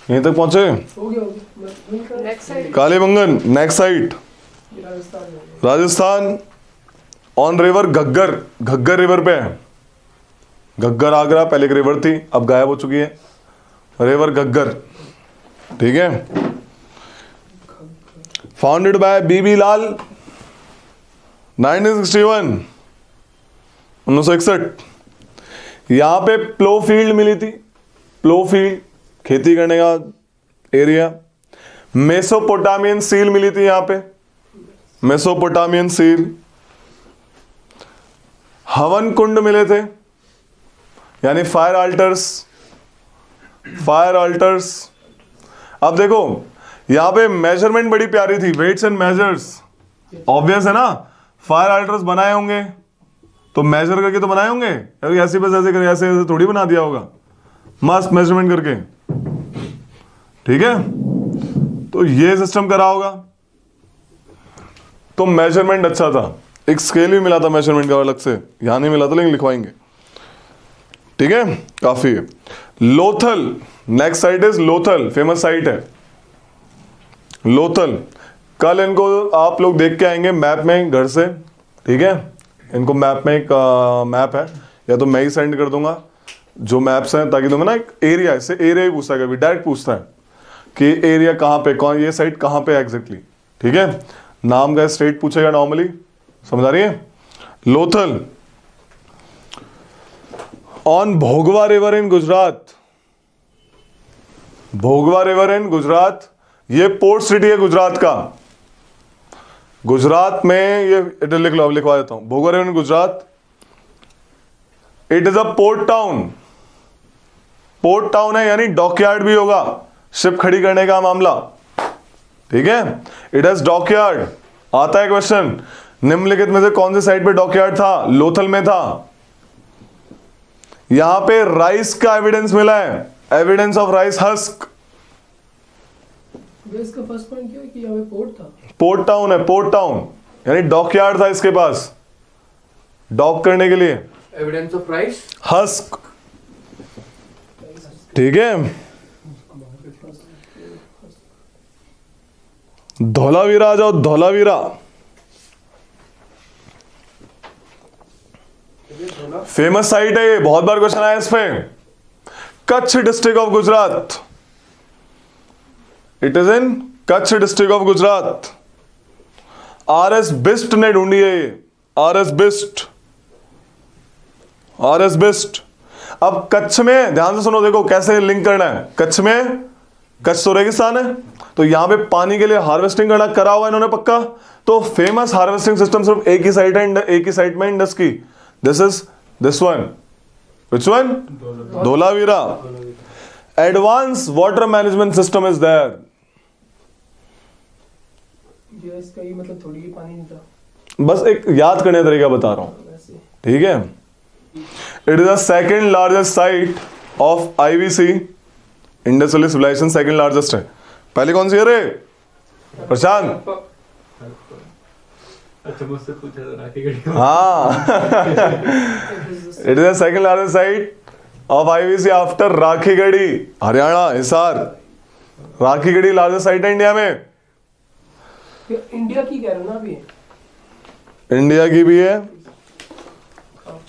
यहीं तक पहुंचे? हो गया। Next side Kalibangan. Next site Rajasthan on river Ghaggar, Ghaggar river पे है। घग्गर आगरा पहले एक रिवर थी, अब गायब हो चुकी है, रिवर घग्गर, ठीक है। फाउंडेड बाय बीबी लाल 1961, 1961। यहां पे प्लो फील्ड मिली थी, प्लो फील्ड खेती करने का एरिया। मेसोपोटामियन सील मिली थी यहां पे, मेसोपोटामियन सील। हवन कुंड मिले थे, यानी फायर अल्टर्स, फायर अल्टर्स। अब देखो यहां पे मेजरमेंट बड़ी प्यारी थी, वेट्स एंड मेजर्स। ऑब्वियस है ना, फायर अल्टर्स बनाए होंगे तो मेजर करके तो बनाए होंगे, ऐसे बस ऐसे करके ऐसे ऐसे थोड़ी बना दिया होगा, मस्त मेजरमेंट करके, ठीक है। तो ये सिस्टम करा होगा, तो मेजरमेंट अच्छा था। एक स्केल भी मिला था मेजरमेंट का अलग से, यहां नहीं मिला था लेकिन लिखवाएंगे, ठीक है। काफी है। Lothal, next site is Lothal, famous site है लोथल। कल इनको आप लोग देख के आएंगे मैप में घर से, ठीक है। इनको मैप में एक मैप है, या तो मैं ही सेंड कर दूंगा जो मैप्स हैं, ताकि तुम्हें ना एक एरिया, इससे एरिया ही पूछता है, कभी डायरेक्ट पूछता है कि एरिया कहाँ पे, कौन ये साइट कहाँ पे एग्जैक्टली, ठीक है। नाम का स्टेट पूछेगा नॉर्मली, समझ आ रही है। Lothal on Bhogava river in Gujarat, Bhogava river in Gujarat, ये पोर्ट सिटी है गुजरात का। गुजरात में ये लिख लो, लिखवा देता हूं, Bhogava river in Gujarat. It is a port town, port town है यानी डॉकयार्ड भी होगा, शिप खड़ी करने का मामला, ठीक है। It has dockyard. आता है क्वेश्चन, निम्नलिखित में से कौन से साइड पे डॉकयार्ड था? लोथल में था। यहां पे राइस का एविडेंस मिला है, एविडेंस ऑफ राइस हस्क। इसका फर्स्ट पॉइंट क्या है कि यहाँ पे पोर्ट था, पोर्ट टाउन है, पोर्ट टाउन यानी डॉकयार्ड था इसके पास, डॉक करने के लिए। एविडेंस ऑफ राइस हस्क, ठीक है। धौलावीरा आ जाओ, धौलावीरा फेमस साइट है ये, बहुत बार क्वेश्चन आया इस पे। Kutch district of Gujarat, it is in Kutch district of Gujarat. R S. Bisht ने ढूंढी है ये, आर.एस. बिस्ट, आर.एस. बिस्ट। अब कच्छ में ध्यान से सुनो, देखो कैसे लिंक करना है। कच्छ में, कच्छ तो रेगिस्तान है, तो यहां पे पानी के लिए हार्वेस्टिंग करना करा हुआ इन्होंने पक्का। तो फेमस हार्वेस्टिंग सिस्टम सिर्फ एक ही साइट है, एक ही साइट में इंडस की। This is this one, which one? Dholavira. Advance water management system is there. इसका ये मतलब थोड़ी ही पानी नहीं था, बस एक याद करने का तरीका बता रहा हूं, वैसे। ठीक है। It is the second largest site of IVC, Indus valley civilization second largest है। पहले कौन सी है रे प्रशांत? अच्छा मुझसे पूछा था राखीगढ़ी। हाँ it is the second largest site of IVC after Rakhigarhi, Haryana Hisar. Rakhigarhi largest site है इंडिया में। इंडिया की कह रहे हो ना अभी? इंडिया की भी है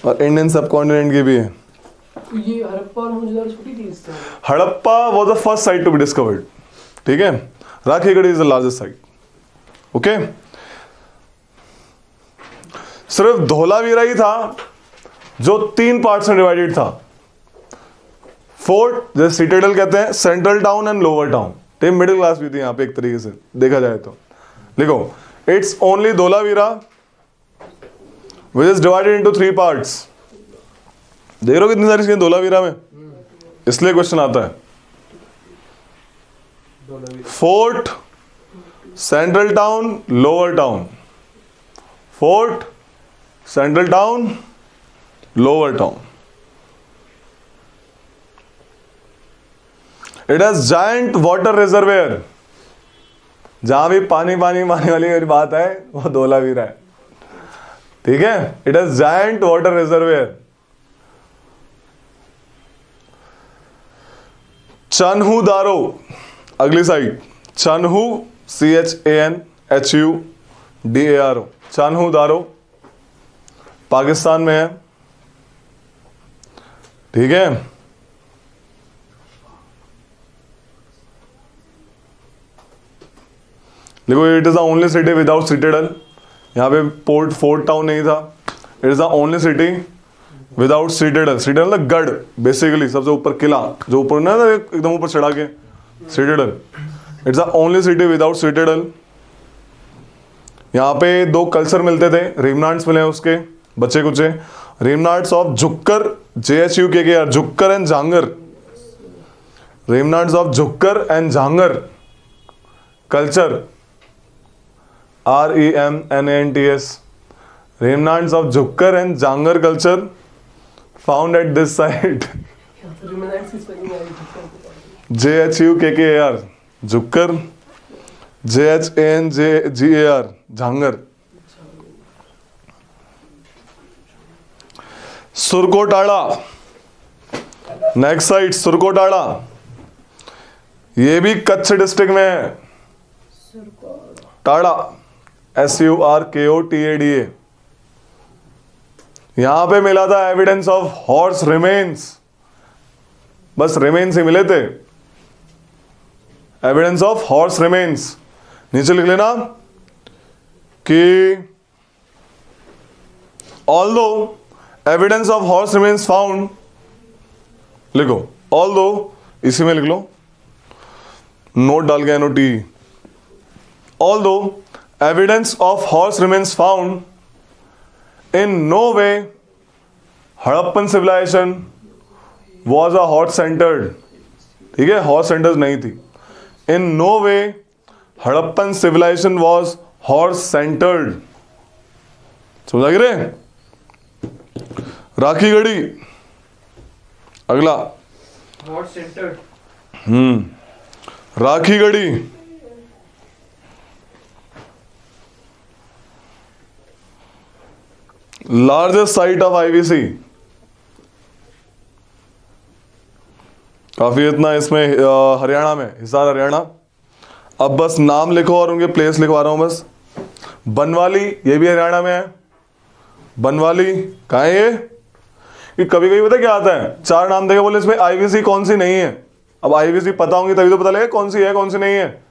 और इंडियन सब कॉन्टिनेंट की भी है। तो ये हड़प्पा और मोहनजोदड़ो छोटी थी इससे? Harappa was the first site to be discovered, ठीक है। Rakhigarhi is the largest site, okay. सिर्फ धौलावीरा ही था जो 3 पार्ट्स में डिवाइडेड था। फोर्ट जैसे सिटाडेल कहते हैं, central town and lower town. तो मिडिल क्लास भी थी यहाँ पे एक तरीके से देखा जाए तो। लिखो, it's only Dholavira which is divided into 3 parts. देख रहे हो कितनी सारी चीजें धौलावीरा में, इसलिए क्वेश्चन आता है। Fort, central town, lower town. Fort, central town, lower town. It has giant water reservoir. जहां भी पानी पानी पानी वाली मेरी बात है वो धौलावीरा है, ठीक है। It has giant water reservoir. Chanhudaro, अगली side Chanhu, CHANHUDARO, Chanhudaro. Pakistan में है, ठीक है। देखो it is the only city without citadel, यहाँ पे पोर्ट फोर्ट टाउन नहीं था। It is the only city without citadel. Citadel मतलब गढ़, बेसिकली सबसे ऊपर किला जो ऊपर ना एकदम ऊपर चढ़ा के, citadel. It's the only city without citadel. यहाँ पे दो कल्चर मिलते थे, रेमनांट्स मिले हैं उसके बच्चे कुचे। Remnants of Jhukar, JHUKKR, Jhukar and Jhangar. Remnants of Jhukar and Jhangar culture, REMNANTS। Remnants of Jhukkar and Jangar culture found at this site. JHUKKAR, Jhukkar, JHANGAR, Jhangar. Surkotada, next site Surkotada, ये भी कच्छ डिस्ट्रिक्ट में है। टाड़ा, SURKOTADA। यहां पे मिला था एविडेंस ऑफ हॉर्स रिमेन्स, बस रिमेन्स ही मिले थे, एविडेंस ऑफ हॉर्स रिमेन्स। नीचे लिख लेना कि although evidence of horse remains found, लिखो ऑल्दो, इसी में लिख लो, नोट डाल के NOT। Although evidence of horse remains found, in no way Harappan civilization was a horse centered, ठीक है, horse centered नहीं थी। In no way Harappan civilization was horse centered। समझ गए? राखी गढ़ी, अगला Horse centered। Rakhi Garhi, largest site of IBC। काफी इतना इसमें हरियाणा में, हिसार हरियाणा। अब बस नाम लिखो और उनके प्लेस लिखवा रहा हूं बस। बनवाली, ये भी हरियाणा में है। बनवाली कहाँ है ये कभी कभी पता क्या आता है, चार नाम देके बोले इसमें IBC कौन सी नहीं है। अब IBC पता होंगी तभी तो पता लगेगा कौन सी है कौन सी नहीं है।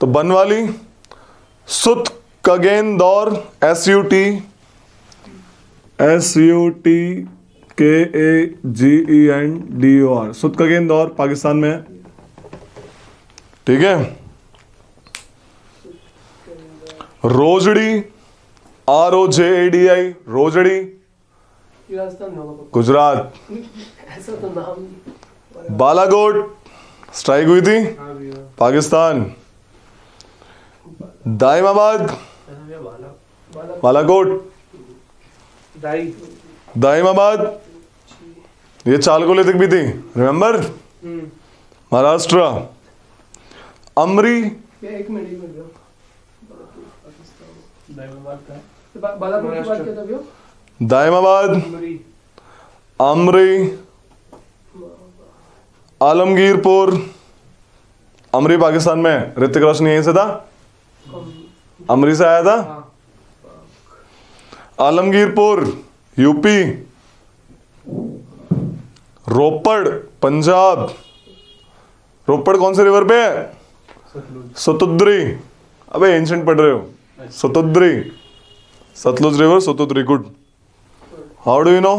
तो बनवाली, सुत कगेंदौर, SUTKAGENDOR, सुत कगेंदौर पाकिस्तान में है, ठीक है। रोजड़ी, ROJADI, रोजड़ी, राजस्थान होगा गुजरात। ऐसा तो नाम नहीं। बालाकोट स्ट्राइक हुई थी, हाँ भैया, पाकिस्तान। दाइमाबाद, ऐसा भैया बाला बालाकोट, दाई। दाइमाबाद, ये चालकोलिथिक भी थी, रिमेंबर, महाराष्ट्र। अमरी, एक मिनट भैया, दाइमाबाद का है। बालाकोट की बात क्या था भैया? दाइमाबाद, उमरी। अमरी, आलमगीरपुर। अमरी पाकिस्तान में है, ऋतिक रोशन यहीं से था, अमरी से आया था। हाँ। आलमगीरपुर यूपी, रोपड़ पंजाब। रोपड़ कौन से रिवर पे है? सतुद्री। अबे एंशंट पढ़ रहे हो, Satudri, Sutlej river, Satudri. Good, how do you know?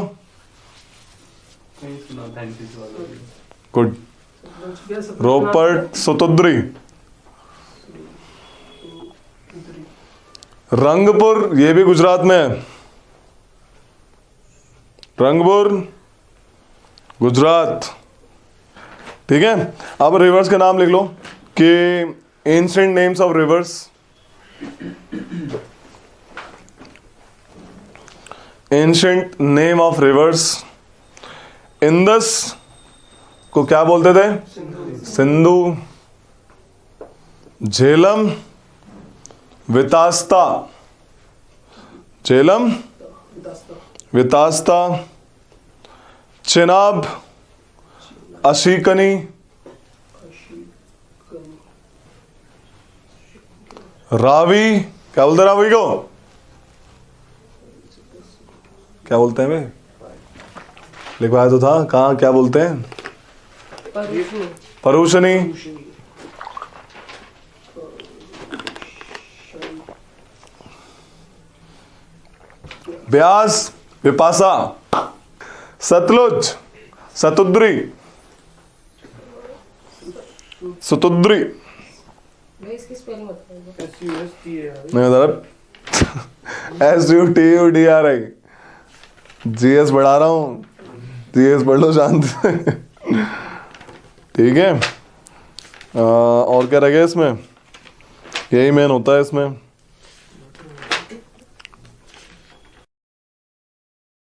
Good, Ropar Satudri. Rangpur, ये भी गुजरात में है, रंगपुर गुजरात, ठीक है। अब रिवर्स के नाम लिख लो कि ancient names of reverse. Ancient name of reverse. Indus को क्या बोलते थे? सिंधु। झेलम, वितास्ता, झेलम, वितास्ता। चिनाब, अशीकनी, रावी, क्या बोलते रावी को? क्या बोलते हैं भाई? लिखवाया तो था, कहाँ क्या बोलते हैं? परुषनी। परुषनी। ब्यास, विपाशा, सतलुज, सतुद्री, सतुद्री। भाई इसकी स्पेलिंग बताइए। SUST है यार। नहीं मतलब SUTUDRI। GS बढ़ा रहा हूँ, GS पढ़ लो शांति से। ठीक है। और क्या रह गया इसमें? यही मेन होता है इसमें।